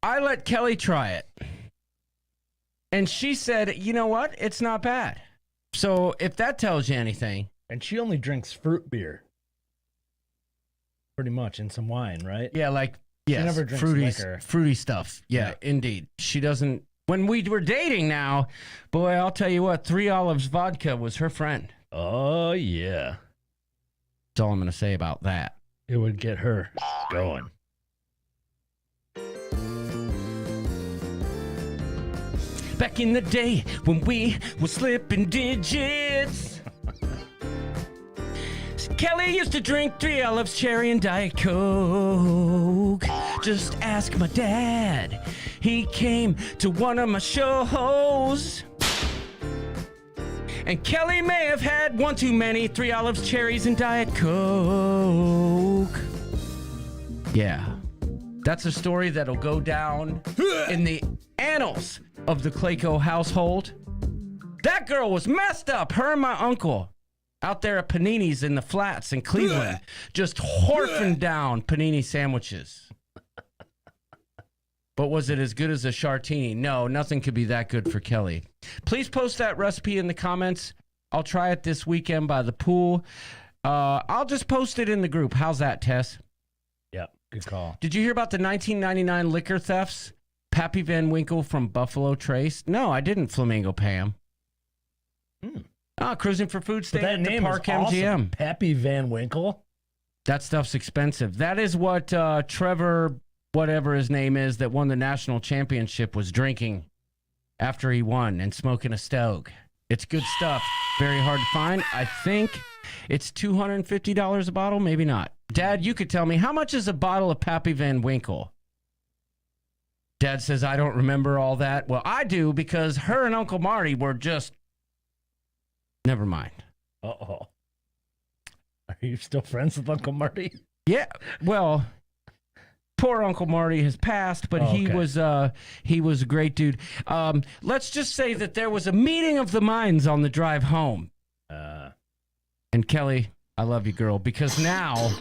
I let Kelly try it. And she said, you know what? It's not bad. So if that tells you anything. And she only drinks fruit beer. Pretty much, and some wine, right? Yeah, like, yes, never drinks liquor. fruity stuff. Yeah, indeed. She doesn't. When we were dating now, boy, I'll tell you what, 3 Olives vodka was her friend. Oh, yeah. That's all I'm going to say about that. It would get her going. Back in the day when we were slipping digits, Kelly used to drink 3 Olives, cherry, and Diet Coke. Just ask my dad. He came to one of my shows. And Kelly may have had one too many 3 Olives, cherries, and Diet Coke. Yeah. That's a story that'll go down in the annals of the Clayco household. That girl was messed up, her and my uncle. out there at Panini's in the flats in Cleveland, just horfing down panini sandwiches. But was it as good as a Chartini? No, nothing could be that good for Kelly. Please post that recipe in the comments. I'll try it this weekend by the pool. I'll just post it in the group. How's that, Tess? Yeah, good call. Did you hear about the 1999 liquor thefts? Pappy Van Winkle from Buffalo Trace? No, I didn't, Flamingo Pam. Cruising for food, But staying that at the name Park is awesome. MGM. Pappy Van Winkle. That stuff's expensive. That is what Trevor, whatever his name is, that won the national championship was drinking after he won and smoking a stogie. It's good stuff. Very hard to find. I think it's $250 a bottle. Maybe not. Dad, you could tell me, how much is a bottle of Pappy Van Winkle? Dad says, I don't remember all that. Well, I do, because her and Uncle Marty were just... Never mind. Uh-oh. Are you still friends with Uncle Marty? Yeah, well, poor Uncle Marty has passed, but he was a great dude. Let's just say that there was a meeting of the minds on the drive home. And Kelly, I love you, girl, because now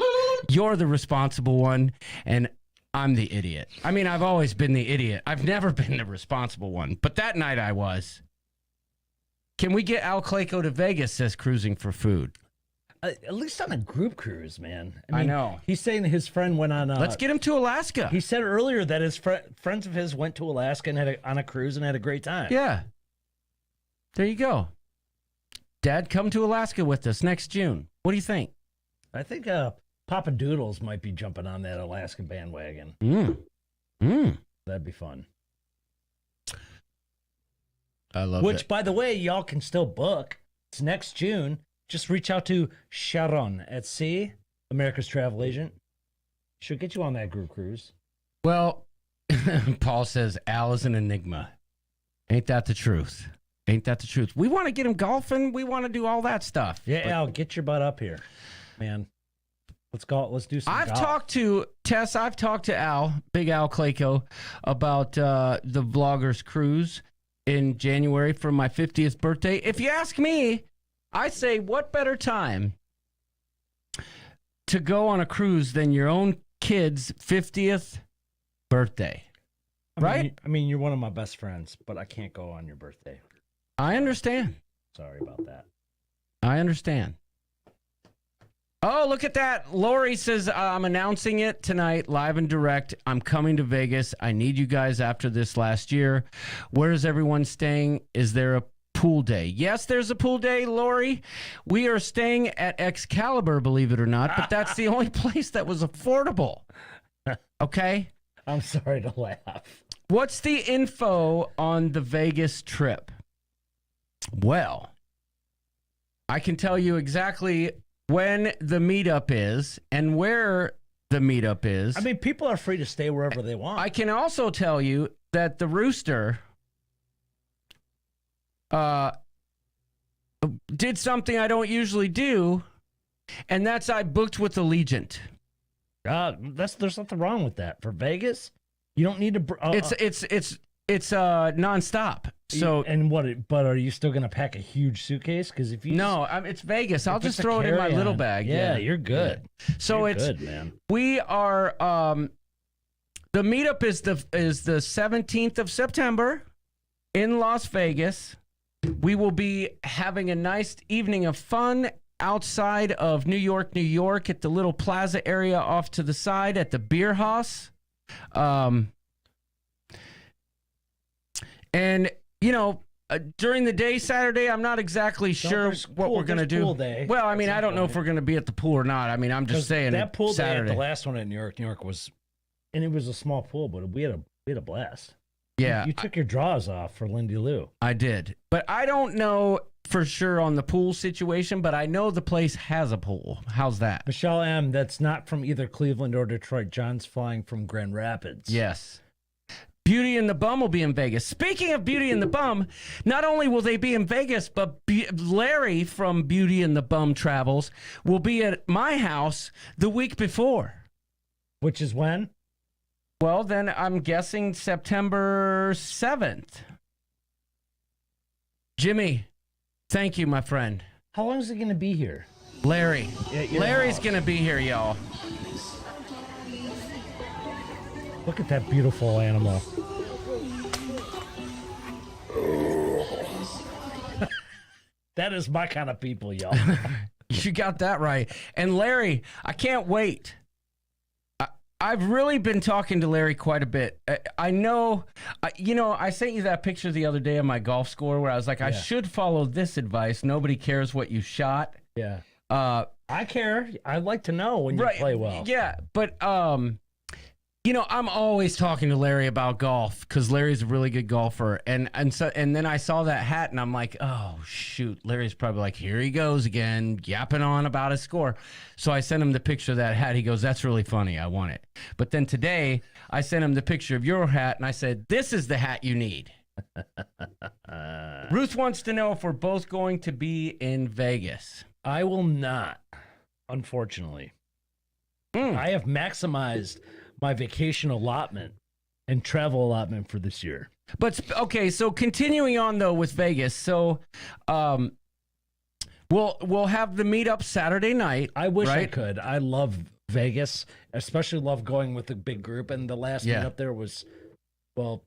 you're the responsible one, and I'm the idiot. I mean, I've always been the idiot. I've never been the responsible one, but that night I was. Can we get Al Clayco to Vegas, says Cruising for Food? At least on a group cruise, man. I know. He's saying his friend went on... Let's get him to Alaska. He said earlier that his friends of his went to Alaska and had on a cruise and had a great time. Yeah. There you go. Dad, come to Alaska with us next June. What do you think? I think Papa Doodles might be jumping on that Alaska bandwagon. That'd be fun. I love it. Which, by the way, y'all can still book. It's next June. Just reach out to Sharon at Sea, America's travel agent. She'll get you on that group cruise. Well, Paul says Al is an enigma. Ain't that the truth? Ain't that the truth? We want to get him golfing. We want to do all that stuff. Yeah, Al, get your butt up here, man. Let's go. Let's do some golf. I've talked to Al, Big Al Clayco, about the Vloggers Cruise in January for my 50th birthday. If you ask me, I say, what better time to go on a cruise than your own kid's 50th birthday? Right? I mean, you're one of my best friends, but I can't go on your birthday. I understand. Sorry about that. I understand. Oh, look at that. Lori says, I'm announcing it tonight, live and direct. I'm coming to Vegas. I need you guys after this last year. Where is everyone staying? Is there a pool day? Yes, there's a pool day, Lori. We are staying at Excalibur, believe it or not, but that's the only place that was affordable. Okay? I'm sorry to laugh. What's the info on the Vegas trip? Well, I can tell you exactly when the meetup is and where the meetup is. I mean, people are free to stay wherever they want. I can also tell you that the Rooster did something I don't usually do, and that's I booked with Allegiant. There's nothing wrong with that. For Vegas, you don't need to. It's nonstop. So but are you still gonna pack a huge suitcase? Because if you it's Vegas. I'll just throw it in my little bag. Yeah, you're good. Yeah. So you're good, man. We are. The meetup is the 17th of September in Las Vegas. We will be having a nice evening of fun outside of New York, at the little plaza area off to the side at the Beer House. And, during the day, Saturday, I'm not exactly sure what we're going to do. Pool day. Well, I mean, I don't know if we're going to be at the pool or not. I mean, I'm just saying that pool Saturday. day at the last one in New York was, and it was a small pool, but we had a blast. Yeah. You took your drawers off for Lindy Lou. I did. But I don't know for sure on the pool situation, but I know the place has a pool. How's that? Michelle M., that's not from either Cleveland or Detroit. John's flying from Grand Rapids. Yes. Beauty and the Bum will be in Vegas. Speaking of Beauty and the Bum, not only will they be in Vegas, but Larry from Beauty and the Bum Travels will be at my house the week before. Which is when? Well, then I'm guessing September 7th. Jimmy, thank you, my friend. How long is he going to be here? Larry. At your Larry's house? going to be here, y'all. Look at that beautiful animal. That is my kind of people, y'all. You got that right. And Larry, I can't wait. I've really been talking to Larry quite a bit. I know, I sent you that picture the other day of my golf score where I was like, I should follow this advice. Nobody cares what you shot. Yeah. I care. I'd like to know when you play well. Yeah, but I'm always talking to Larry about golf because Larry's a really good golfer, and then I saw that hat and I'm like, oh shoot, Larry's probably like, here he goes again, yapping on about his score. So I sent him the picture of that hat. He goes, that's really funny. I want it. But then today I sent him the picture of your hat and I said, this is the hat you need. Ruth wants to know if we're both going to be in Vegas. I will not, unfortunately. I have maximized my vacation allotment and travel allotment for this year. But okay, so continuing on though with Vegas, so we'll have the meetup Saturday night. I wish I right? could. I love Vegas, especially love going with a big group. And the last meetup there was, was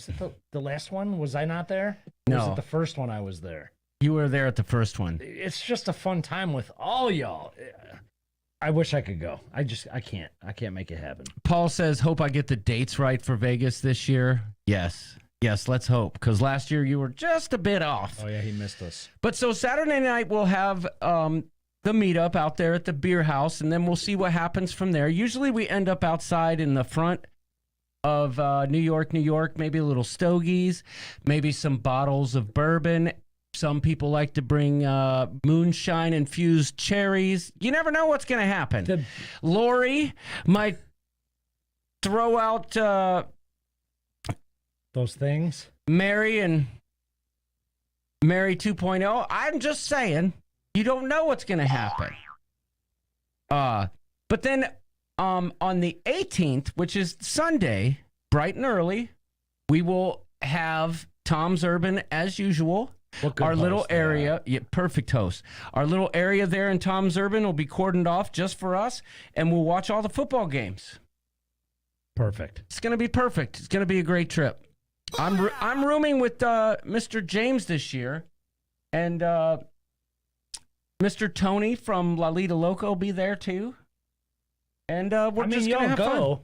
it the last one? Was I not there? Or was No. it the first one I was there? You were there at the first one. It's just a fun time with all y'all. I wish I could go. I can't. I can't make it happen. Paul says, hope I get the dates right for Vegas this year. Yes, let's hope. Because last year you were just a bit off. Oh, yeah, he missed us. But so Saturday night we'll have the meetup out there at the beer house, and then we'll see what happens from there. Usually we end up outside in the front of New York, maybe a little stogies, maybe some bottles of bourbon. Some people like to bring moonshine-infused cherries. You never know what's going to happen. Lori might throw out those things. Mary 2.0. I'm just saying, you don't know what's going to happen. But then on the 18th, which is Sunday, bright and early, we will have Tom's Urban as usual. Our little area, perfect host. Our little area there in Tom's Urban will be cordoned off just for us, and we'll watch all the football games. Perfect. It's going to be perfect. It's going to be a great trip. I'm rooming with Mr. James this year, and Mr. Tony from La Lita Loca will be there too. And we're just going to have fun.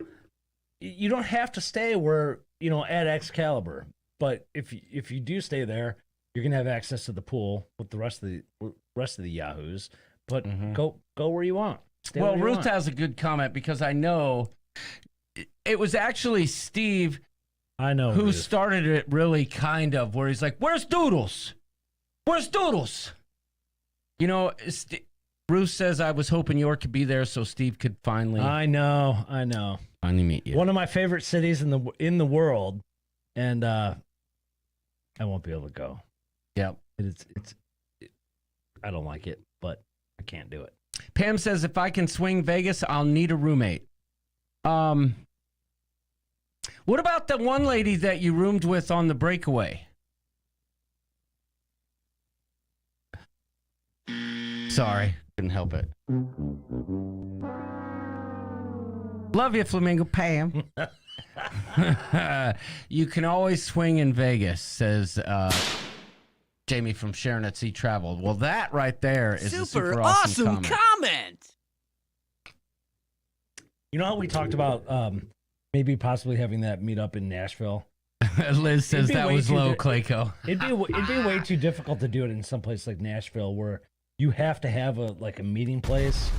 You don't have to stay where at Excalibur, but if you do stay there, you're gonna have access to the pool with the rest of the Yahoos. But go where you want. Well, Ruth has a good comment because I know it was actually Steve. I know who Ruth started it. Really, kind of where he's like, "Where's Doodles? Where's Doodles?" Ruth says I was hoping York could be there so Steve could finally. I know. Finally meet you. One of my favorite cities in the world, and I won't be able to go. Yeah, I don't like it, but I can't do it. Pam says if I can swing Vegas, I'll need a roommate. What about the one lady that you roomed with on the breakaway? Sorry, couldn't help it. Love you, Flamingo Pam. You can always swing in Vegas, says Jamie from Sharon at Sea Travel. Well, that right there is a super awesome comment. You know how we talked about maybe possibly having that meet up in Nashville? Liz says that was low, Clayco. It'd be way too difficult to do it in some place like Nashville where you have to have a meeting place.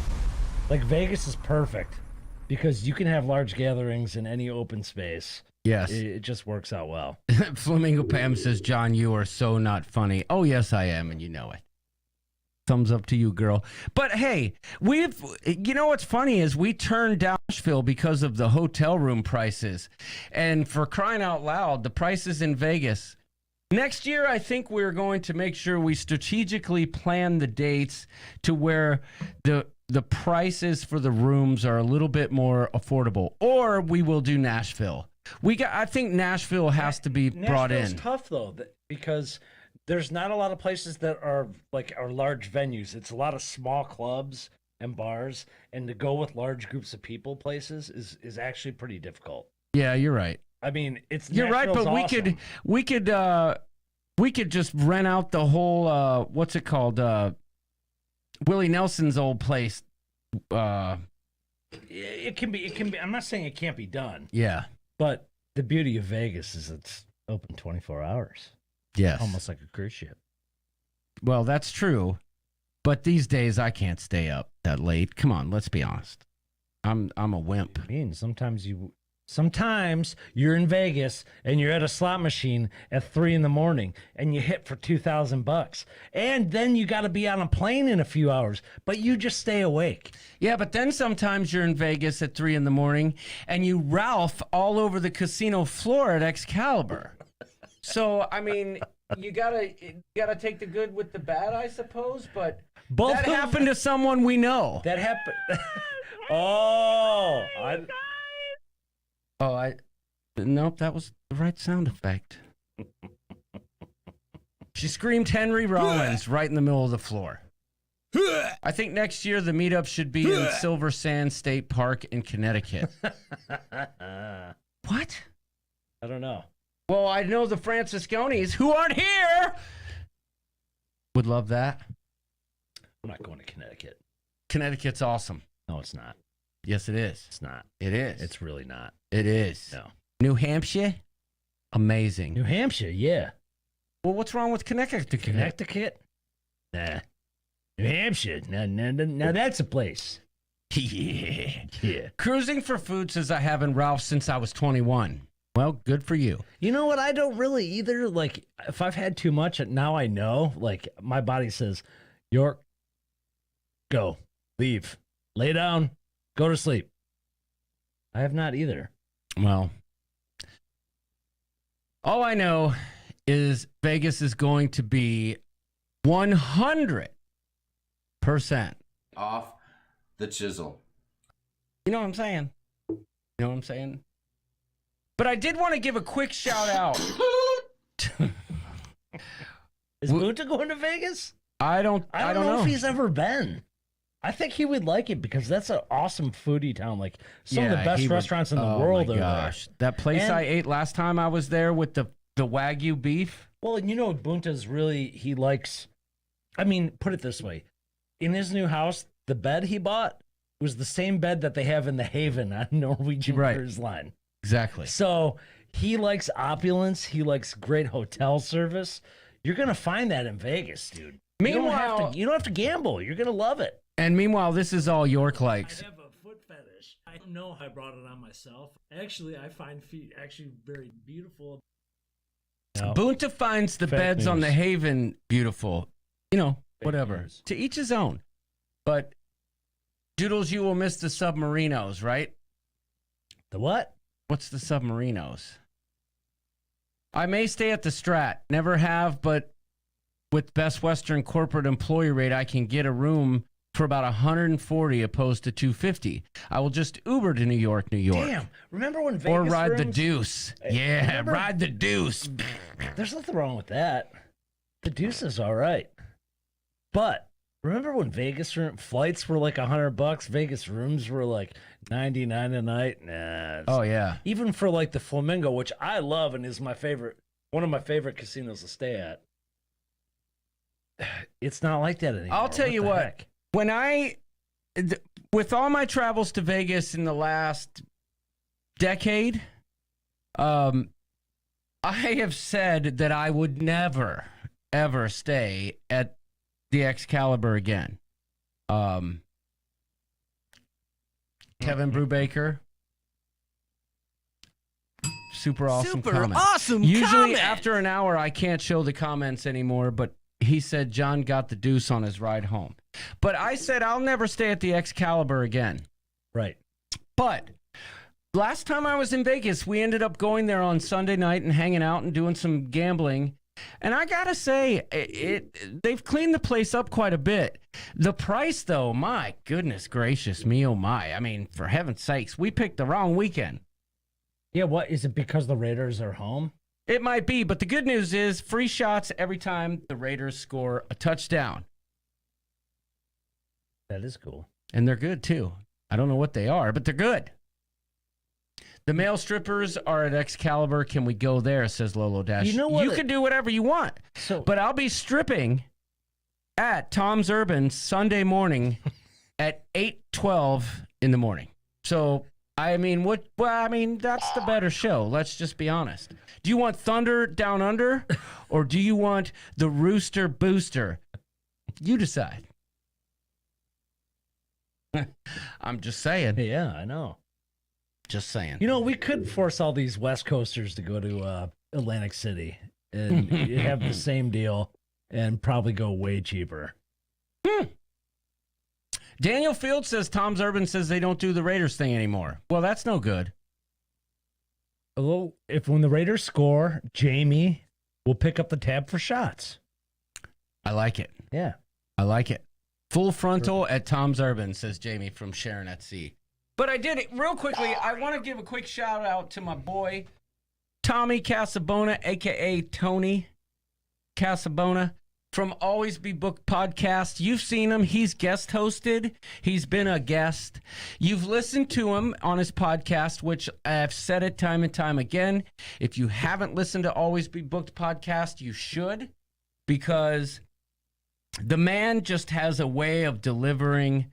Like Vegas is perfect because you can have large gatherings in any open space. Yes. It just works out well. Flamingo Pam says, John, you are so not funny. Oh, yes, I am, and you know it. Thumbs up to you, girl. But hey, what's funny is we turned down Nashville because of the hotel room prices. And for crying out loud, the prices in Vegas. Next year, I think we're going to make sure we strategically plan the dates to where the prices for the rooms are a little bit more affordable. Or we will do Nashville. I think Nashville has to be brought in. Nashville's tough though, because there's not a lot of places that are large venues. It's a lot of small clubs and bars, and to go with large groups of people places is actually pretty difficult. Yeah, you're right. I mean, You're right, but awesome. we could just rent out the whole what's it called? Willie Nelson's old place. It can be. I'm not saying it can't be done, Yeah. but the beauty of Vegas is it's open 24 hours, Yes. almost like a cruise ship. Well, that's true. But these days I can't stay up that late. Come on, let's be honest. I'm a wimp. I mean, sometimes you're in Vegas and you're at a slot machine at 3 a.m. and you hit for $2,000, and then you got to be on a plane in a few hours, but you just stay awake. Yeah, but then sometimes you're in Vegas at 3 a.m. and you Ralph all over the casino floor at Excalibur. So I mean, you gotta take the good with the bad, I suppose. But Both that of- happened to someone we know. That happened. Nope, that was the right sound effect. She screamed Henry Rollins right in the middle of the floor. I think next year the meetup should be in Silver Sand State Park in Connecticut. What? I don't know. Well, I know the Francisconis who aren't here would love that. I'm not going to Connecticut. Connecticut's awesome. No, it's not. Yes, it is. It's not. It is. It's really not. It is. No. New Hampshire, amazing. New Hampshire, yeah. Well, what's wrong with Connecticut? Connecticut? Nah. New Hampshire. Now that's a place. Yeah. Yeah. Cruising for food says I haven't Ralph since I was 21. Well, good for you. You know what? I don't really either. Like, if I've had too much, now I know. Like, my body says, York, go, leave, lay down, go to sleep. I have not either. Well, all I know is Vegas is going to be 100% Off the chisel. You know what I'm saying? You know what I'm saying? But I did want to give a quick shout out. Is Bunta going to Vegas? I don't know if he's ever been. I think he would like it because that's an awesome foodie town. Like some of the best restaurants in the world my are gosh. there. That place And- I ate last time I was there with the Wagyu beef. Well, and you know, Bunta's really, he likes, I mean, put it this way. In his new house, the bed he bought was the same bed that they have in the Haven on Norwegian Right. Cruise Line. Exactly. So he likes opulence. He likes great hotel service. You're going to find that in Vegas, dude. Meanwhile- you don't have to gamble. You're going to love it. And meanwhile, this is all York likes. I have a foot fetish. I don't know how I brought it on myself. Actually, I find feet actually very beautiful. No. Bunta finds the Fake beds on news. the Haven beautiful. You know, Fake whatever. news. To each his own. But Doodles, you will miss the Submarinos, right? The what? What's the Submarinos? I may stay at the Strat. Never have, but with Best Western corporate employee rate, I can get a room for about 140 opposed to 250. I will just Uber to New York, New York. Damn. Remember when Vegas Or ride the rooms- Deuce. Yeah, remember- ride the Deuce. There's nothing wrong with that. The Deuce is all right. But remember when Vegas flights were like $100? Vegas rooms were like $99 a night. Nah. Oh, yeah. Even for like the Flamingo, which I love and is one of my favorite casinos to stay at. It's not like that anymore. I'll tell you the what. heck? When with all my travels to Vegas in the last decade, I have said that I would never, ever stay at the Excalibur again. Kevin Brubaker. Super awesome comment. Usually after an hour, I can't show the comments anymore, but he said John got the deuce on his ride home. But I said I'll never stay at the Excalibur again. Right. But last time I was in Vegas, we ended up going there on Sunday night and hanging out and doing some gambling. And I gotta say, they've cleaned the place up quite a bit. The price, though, my goodness gracious me, oh my. I mean, for heaven's sakes, we picked the wrong weekend. Yeah, what? Is it because the Raiders are home? It might be, but the good news is free shots every time the Raiders score a touchdown. That is cool. And they're good, too. I don't know what they are, but they're good. The male strippers are at Excalibur. Can we go there, says Lolo Dash. You know what? You can do whatever you want, but I'll be stripping at Tom's Urban Sunday morning at 8:12 in the morning. So, I mean, that's the better show. Let's just be honest. Do you want Thunder Down Under or do you want the Rooster Booster? You decide. I'm just saying. Yeah, I know. Just saying. You know, we could force all these West Coasters to go to Atlantic City and have the same deal and probably go way cheaper. Daniel Field says Tom's Urban says they don't do the Raiders thing anymore. Well, that's no good. Well, if when the Raiders score, Jamie will pick up the tab for shots. I like it. Yeah. I like it. Full frontal at Tom's Urban, says Jamie from Sharon at Sea. But I did it real quickly. I want to give a quick shout out to my boy, Tommy Casabona, a.k.a. Tony Casabona from Always Be Booked podcast. You've seen him. He's guest hosted. He's been a guest. You've listened to him on his podcast, which I've said it time and time again. If you haven't listened to Always Be Booked podcast, you should, because the man just has a way of delivering.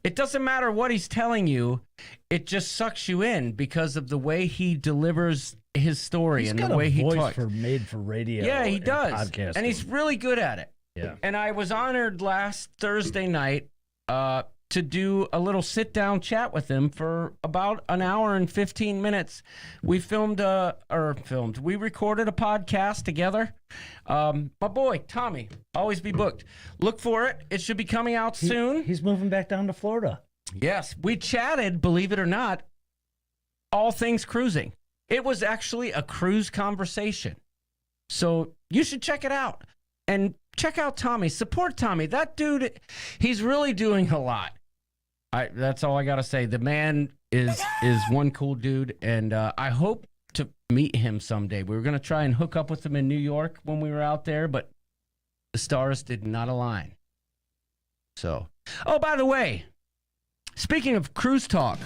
It doesn't matter what he's telling you. It just sucks you in because of the way he delivers his story and the way he talks. Made for radio. Yeah, he does. Podcasting. And he's really good at it. Yeah. And I was honored last Thursday night to do a little sit-down chat with him for about an hour and 15 minutes. We we recorded a podcast together. My boy, Tommy, Always Be Booked. Look for it. It should be coming out soon. He's moving back down to Florida. Yes, we chatted, believe it or not, all things cruising. It was actually a cruise conversation. So you should check it out. And check out Tommy. Support Tommy. That dude, he's really doing a lot. That's all I got to say. The man is one cool dude, and I hope to meet him someday. We were going to try and hook up with him in New York when we were out there, but the stars did not align. So, oh, by the way, speaking of cruise talk,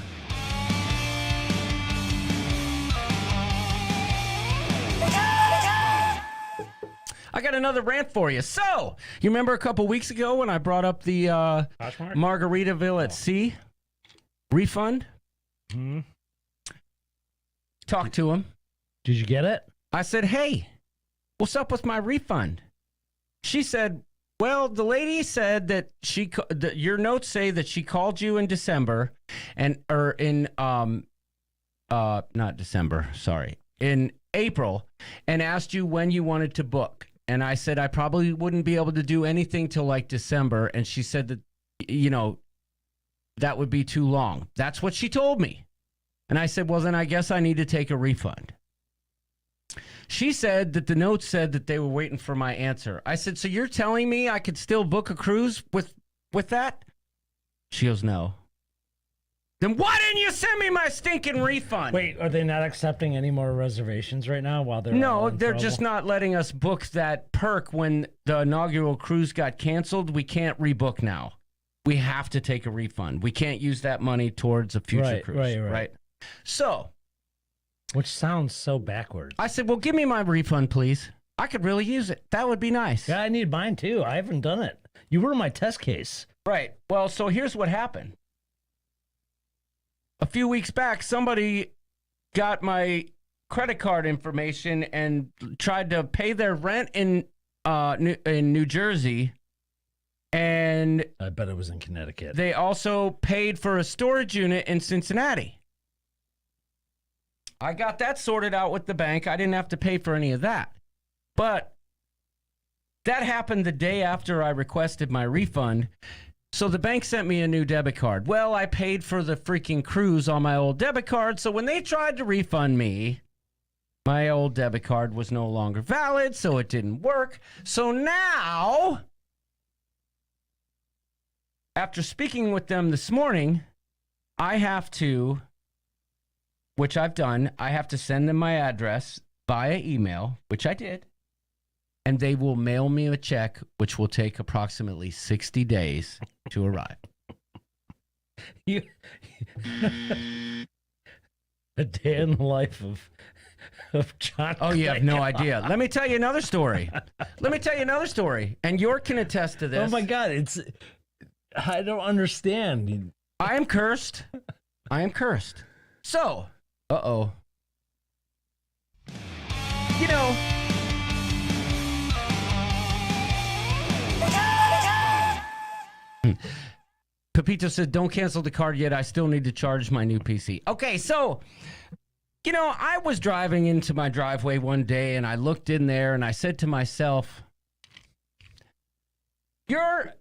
I got another rant for you. So, you remember a couple weeks ago when I brought up the Margaritaville at Sea refund? Mm-hmm. Talked to him. Did you get it? I said, hey, what's up with my refund? She said, well, the lady said that your notes say that she called you in December in April and asked you when you wanted to book. And I said, I probably wouldn't be able to do anything till like December. And she said that, that would be too long. That's what she told me. And I said, well, then I guess I need to take a refund. She said that the notes said that they were waiting for my answer. I said, so you're telling me I could still book a cruise with that? She goes, no. Then why didn't you send me my stinking refund? Wait, are they not accepting any more reservations right now while they're No, they're just not letting us book that perk when the inaugural cruise got canceled. We can't rebook now. We have to take a refund. We can't use that money towards a future cruise. Right. So, which sounds so backwards. I said, well, give me my refund, please. I could really use it. That would be nice. Yeah, I need mine too. I haven't done it. You were my test case. Right. Well, so here's what happened. A few weeks back, somebody got my credit card information and tried to pay their rent in New Jersey. And I bet it was in Connecticut. They also paid for a storage unit in Cincinnati. I got that sorted out with the bank. I didn't have to pay for any of that. But that happened the day after I requested my refund. So the bank sent me a new debit card. Well, I paid for the freaking cruise on my old debit card. So when they tried to refund me, my old debit card was no longer valid, so it didn't work. So now, after speaking with them this morning, I have to, which I've done, I have to send them my address. via email, which I did, and they will mail me a check, which will take approximately 60 days to arrive. You, a day in the life of John. Oh, you have Clay. no idea. Let me tell you another story. And York can attest to this. Oh my God, I don't understand. I am cursed. So, you know, Pepito said, don't cancel the card yet. I still need to charge my new PC. Okay, so, you know, I was driving into my driveway one day and I looked in there and I said to myself, your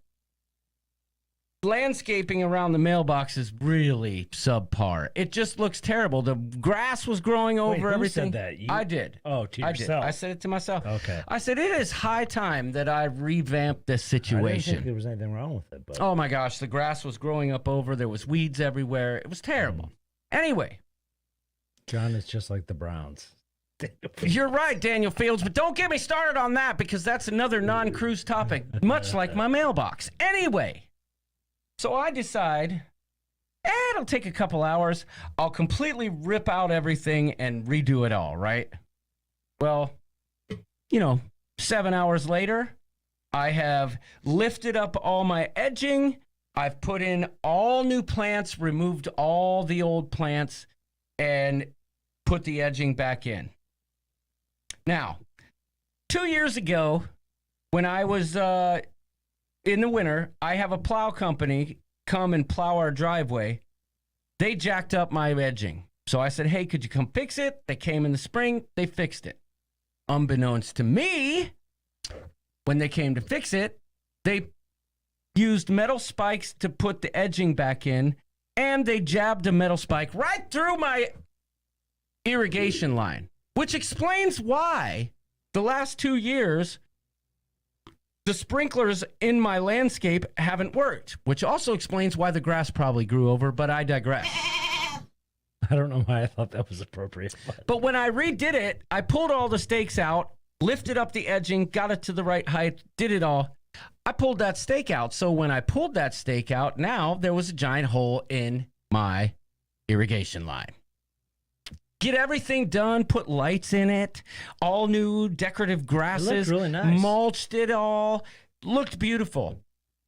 landscaping around the mailbox is really subpar. It just looks terrible. The grass was growing over Who everything. said that? You? I did. Oh, to I yourself. did. I said it to myself. Okay. I said, it is high time that I revamp this I didn't situation. think there was anything wrong with it, but Oh my gosh, the grass was growing up over. There was weeds everywhere. It was terrible. Anyway, John is just like the Browns. you're right, Daniel Fields, but don't get me started on that because that's another non-cruise topic, much like my mailbox. Anyway, so I decide, it'll take a couple hours. I'll completely rip out everything and redo it all, right? Well, you know, 7 hours later, I have lifted up all my edging. I've put in all new plants, removed all the old plants, and put the edging back in. Now, 2 years ago, when I was in the winter, I have a plow company come and plow our driveway. They jacked up my edging. So I said, hey, could you come fix it? They came in the spring. They fixed it. Unbeknownst to me, when they came to fix it, they used metal spikes to put the edging back in, and they jabbed a metal spike right through my irrigation line, which explains why the last 2 years the sprinklers in my landscape haven't worked, which also explains why the grass probably grew over, but I digress. I don't know why I thought that was appropriate. But when I redid it, I pulled all the stakes out, lifted up the edging, got it to the right height, did it all. I pulled that stake out. So when I pulled that stake out, now there was a giant hole in my irrigation line. Get everything done, put lights in it, all new decorative grasses, really nice. mulched it all, looked beautiful.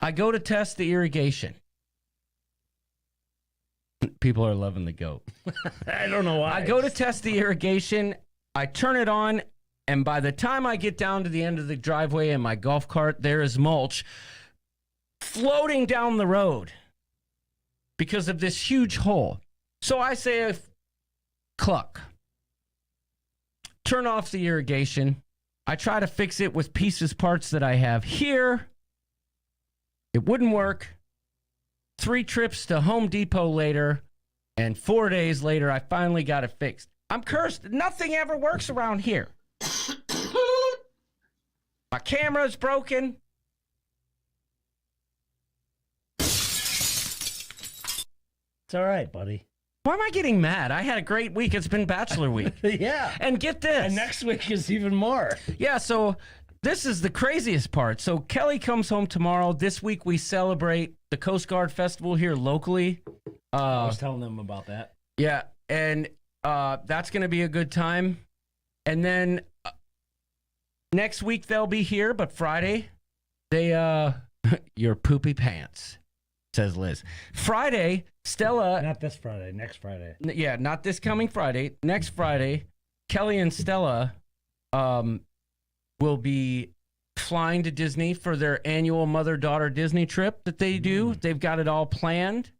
I go to test the irrigation. People are loving the goat. I don't know why. I go to test the irrigation, I turn it on, and by the time I get down to the end of the driveway in my golf cart, there is mulch floating down the road because of this huge hole. So I say, cluck. Turn off the irrigation. I try to fix it with parts that I have here. It wouldn't work. 3 trips to Home Depot later, and 4 days later, I finally got it fixed. I'm cursed. Nothing ever works around here. My camera's broken. It's all right, buddy. Why am I getting mad? I had a great week. It's been Bachelor Week. Yeah. And get this. And next week is even more. Yeah, so this is the craziest part. So Kelly comes home tomorrow. This week we celebrate the Coast Guard Festival here locally. I was telling them about that. Yeah, and that's going to be a good time. And then next week they'll be here, but Friday, they, your poopy pants, says Liz. Friday, Stella. Not this Friday, next Friday. Yeah, not this coming Friday. Next Friday, Kelly and Stella will be flying to Disney for their annual mother-daughter Disney trip that they do. They've got it all planned.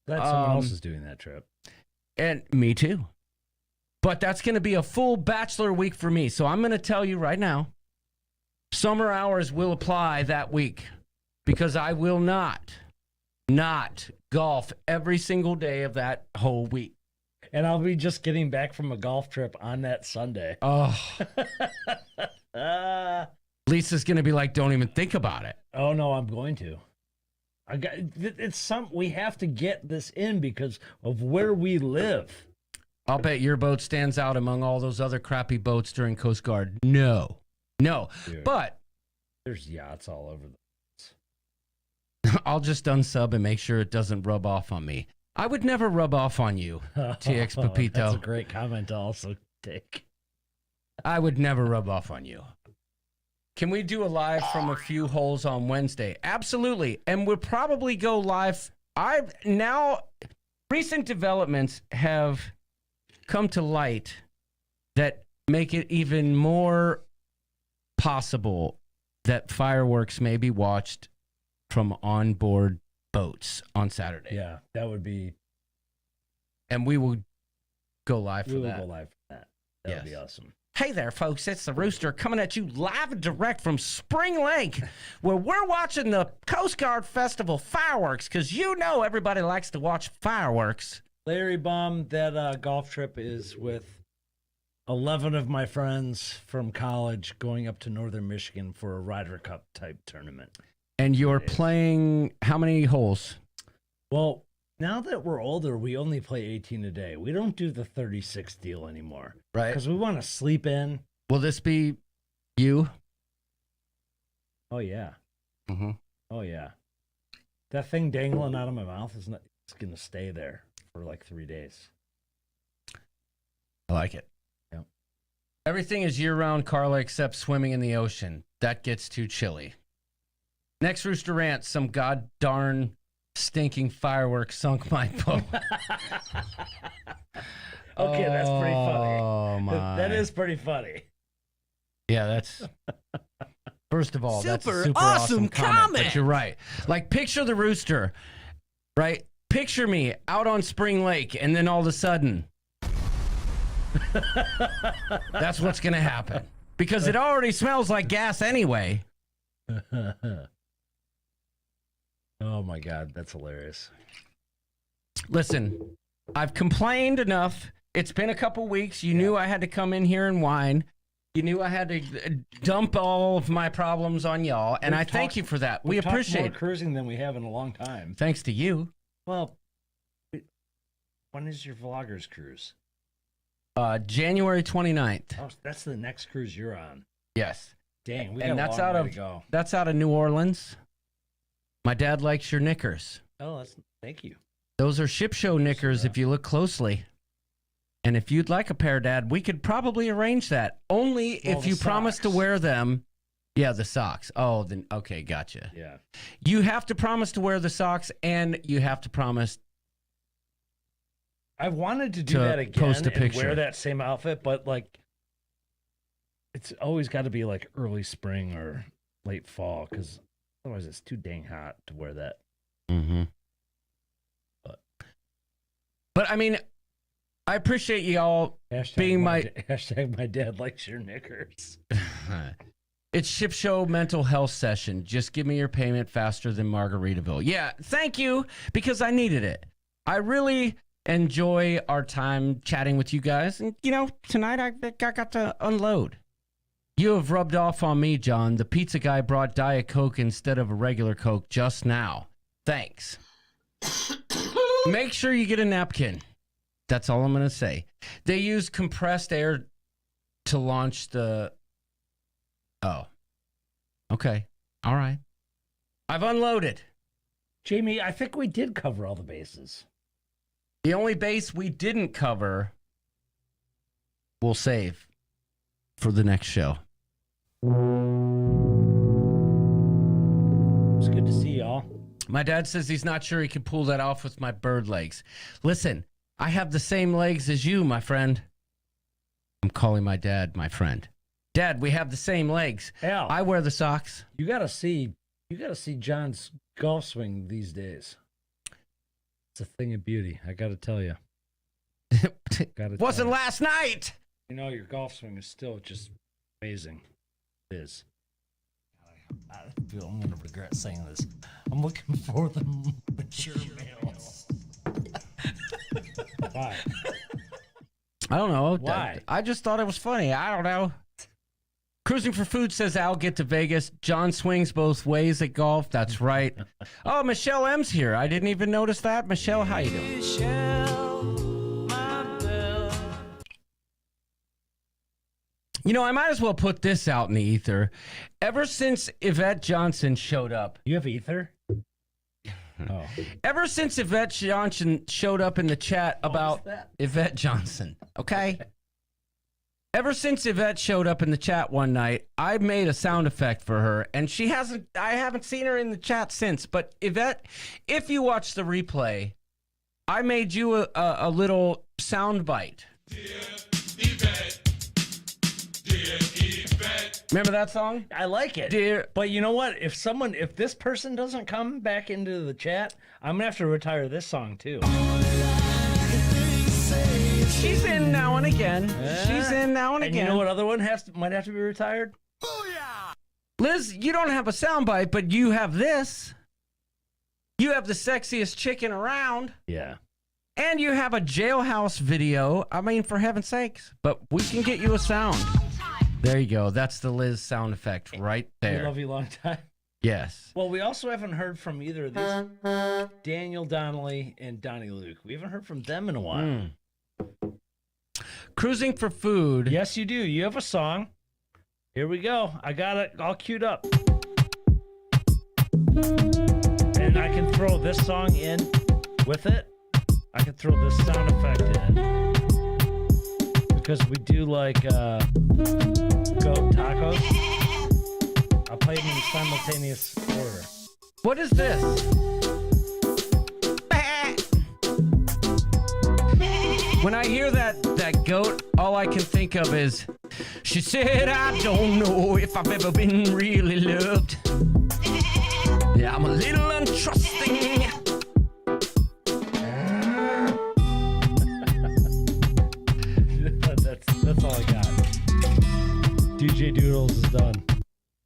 Glad someone else is doing that trip. And me too. But that's going to be a full Bachelor week for me. So I'm going to tell you right now, summer hours will apply that week because I will not golf every single day of that whole week. And I'll be just getting back from a golf trip on that Sunday. Oh. Lisa's going to be like, don't even think about it. Oh, no, I'm going to. We have to get this in because of where we live. I'll bet your boat stands out among all those other crappy boats during Coast Guard. No. Dude. But There's yachts all over. I'll just unsub and make sure it doesn't rub off on me. I would never rub off on you, TX Pepito. That's a great comment to also take. I would never rub off on you. Can we do a live from a few holes on Wednesday? Absolutely. And we'll probably go live. Recent developments have come to light that make it even more possible that fireworks may be watched from onboard boats on Saturday. Yeah, that would be. And we will go live for We will that. go live for that. That would be awesome. Hey there, folks. It's the Rooster coming at you live and direct from Spring Lake, where we're watching the Coast Guard Festival fireworks, because you know everybody likes to watch fireworks. Larry Baum, that golf trip is with 11 of my friends from college going up to northern Michigan for a Ryder Cup type tournament. And you're playing how many holes? Well, now that we're older, we only play 18 a day. We don't do the 36 deal anymore. Right. Because we want to sleep in. Will this be you? Oh, yeah. Mm-hmm. Oh, yeah. That thing dangling out of my mouth is not. It's going to stay there for like 3 days. I like it. Yep. Everything is year-round, Carla, except swimming in the ocean. That gets too chilly. Next Rooster Rant, some god darn stinking fireworks sunk my boat. Okay, that's pretty funny. Oh, my. That is pretty funny. Yeah, that's... First of all, that's a Super super awesome comment. But you're right. Like, picture the Rooster, right? Picture me out on Spring Lake, and then all of a sudden... that's what's going to happen. Because it already smells like gas anyway. Oh, my God. That's hilarious. Listen, I've complained enough. It's been a couple weeks. You knew I had to come in here and whine. You knew I had to dump all of my problems on y'all, and I thank you for that. We appreciate more it. cruising than we have in a long time. Thanks to you. Well, when is your vloggers cruise? January 29th. Oh, that's the next cruise you're on. Yes. Dang, we And got that's a long out way of to go. that's out of New Orleans. My dad likes your knickers. Oh, thank you. Those are ship show knickers if you look closely. And if you'd like a pair, Dad, we could probably arrange that. Only Well, if the you promise to socks. wear them. Yeah, the socks. Oh, then okay, gotcha. Yeah. You have to promise to wear the socks, and you have to promise. I wanted to do To that again post a and picture. wear that same outfit, but like, it's always got to be like early spring or late fall because otherwise it's too dang hot to wear that. Mm-hmm. But I mean, I appreciate y'all Hashtag being hashtag my dad likes your knickers. It's ship show mental health session. Just give me your payment faster than Margaritaville. Yeah, thank you, because I needed it. I really enjoy our time chatting with you guys. And, you know, tonight I got to unload. You have rubbed off on me, John. The pizza guy brought Diet Coke instead of a regular Coke just now. Thanks. Make sure you get a napkin. That's all I'm going to say. They use compressed air to launch the... Oh. Okay. All right. I've unloaded. Jamie, I think we did cover all the bases. The only base we didn't cover, we'll save for the next show. It's good to see y'all. My dad says he's not sure he can pull that off with my bird legs. Listen, I have the same legs as you, my friend. I'm calling my dad my friend. Dad, we have the same legs. Al, I wear the socks. you gotta see John's golf swing these days. It's a thing of beauty. I gotta tell you. Wasn't last night. You know, your golf swing is still just amazing. It is. I feel I'm gonna regret saying this. I'm looking for the mature males. Why? I don't know. Why? I just thought it was funny. I don't know. Cruising for Food says I'll get to Vegas. John swings both ways at golf. That's right. Oh, Michelle M's here. I didn't even notice that. Michelle, how you doing? Michelle, my belle. You know, I might as well put this out in the ether. Ever since Yvette Johnson showed up, You have ether? Oh. ever since Yvette Johnson showed up in the chat about Yvette Johnson, okay? Ever since Yvette showed up in the chat one night, I made a sound effect for her, and I haven't seen her in the chat since. But Yvette, if you watch the replay, I made you a little sound bite. Dear Yvette, dear Yvette. Remember that song? I like it. Dear. But you know what? If this person doesn't come back into the chat, I'm gonna have to retire this song too. She's in now and again. She's in now and And again. you know what other one might have to be retired? Liz, you don't have a soundbite, but you have this. You have the sexiest chicken around. Yeah. And you have a jailhouse video. I mean, for heaven's sakes. But we can get you a sound. There you go. That's the Liz sound effect right We there. love you long time. Yes. Well, we also haven't heard from either of these, Daniel Donnelly and Donnie Luke. We haven't heard from them in a while. Cruising for food. Yes, you do. You have a song. Here we go. I got it all queued up. And I can throw this song in with it. I can throw this sound effect in. Because we do like goat tacos. I'll play them in simultaneous order. What is this? When I hear that goat, all I can think of is, she said, I don't know if I've ever been really loved. Yeah, I'm a little untrusting. That's all I got. DJ Doodles is done.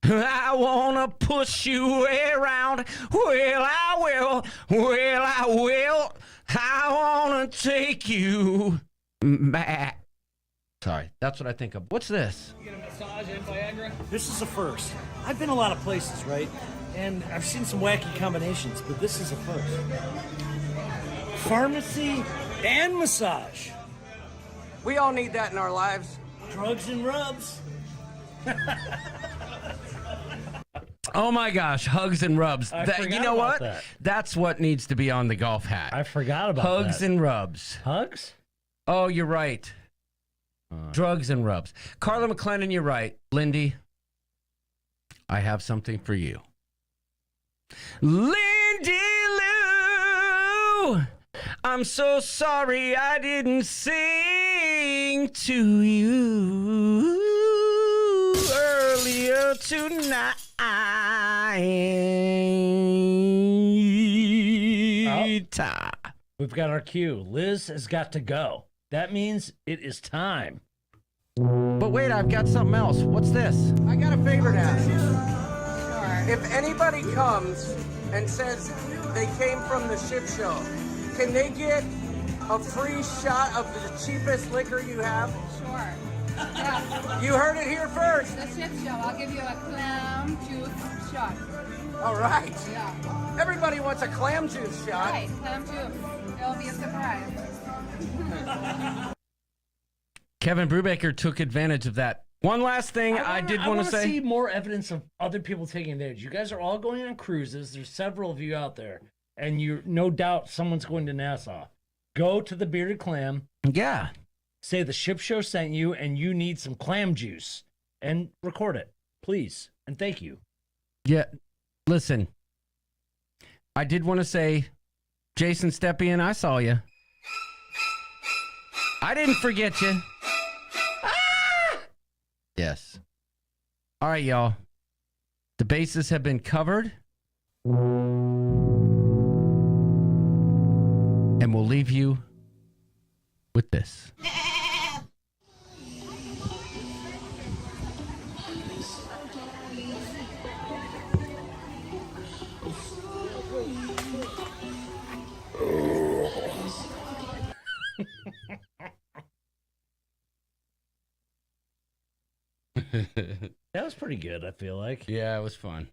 I wanna push you around. Well, I will. Well, I will. I wanna take you back. Sorry, that's what I think of. What's this? You get a massage and Viagra? This is a first. I've been a lot of places, right? And I've seen some wacky combinations, but this is a first. Pharmacy and massage. We all need that in our lives. Drugs and rubs. Oh my gosh, hugs and rubs. I You forgot know about what? that. That's what needs to be on the golf hat. I forgot about Hugs that. and rubs. Hugs? Oh, you're right. Drugs and rubs. Carla McClennan, you're right. Lindy, I have something for you. Lindy Lou, I'm so sorry I didn't sing to you earlier tonight. We've got our cue. Liz has got to go. That means it is time. But wait, I've got something else. What's this? I got a favor to ask. If anybody comes and says they came from the ship show, can they get a free shot of the cheapest liquor you have? Sure. Yeah. You heard it here first. The ship show. I'll give you a clam juice shot. All right. Yeah. Everybody wants a clam juice shot. Right. Clam juice. It'll be a surprise. Kevin Brubaker took advantage of that. One last thing I did want to say. see more evidence of other people taking advantage. You guys are all going on cruises. There's several of you out there, and you no doubt someone's going to Nassau. Go to the Bearded Clam. Yeah. Say the ship show sent you, and you need some clam juice, and record it, please, and thank you. Yeah. Listen, I did want to say, Jason Stepien, I saw you. I didn't forget you. Ah! Yes. All right, y'all. The bases have been covered. And we'll leave you with this. That was pretty good, I feel like. Yeah, it was fun.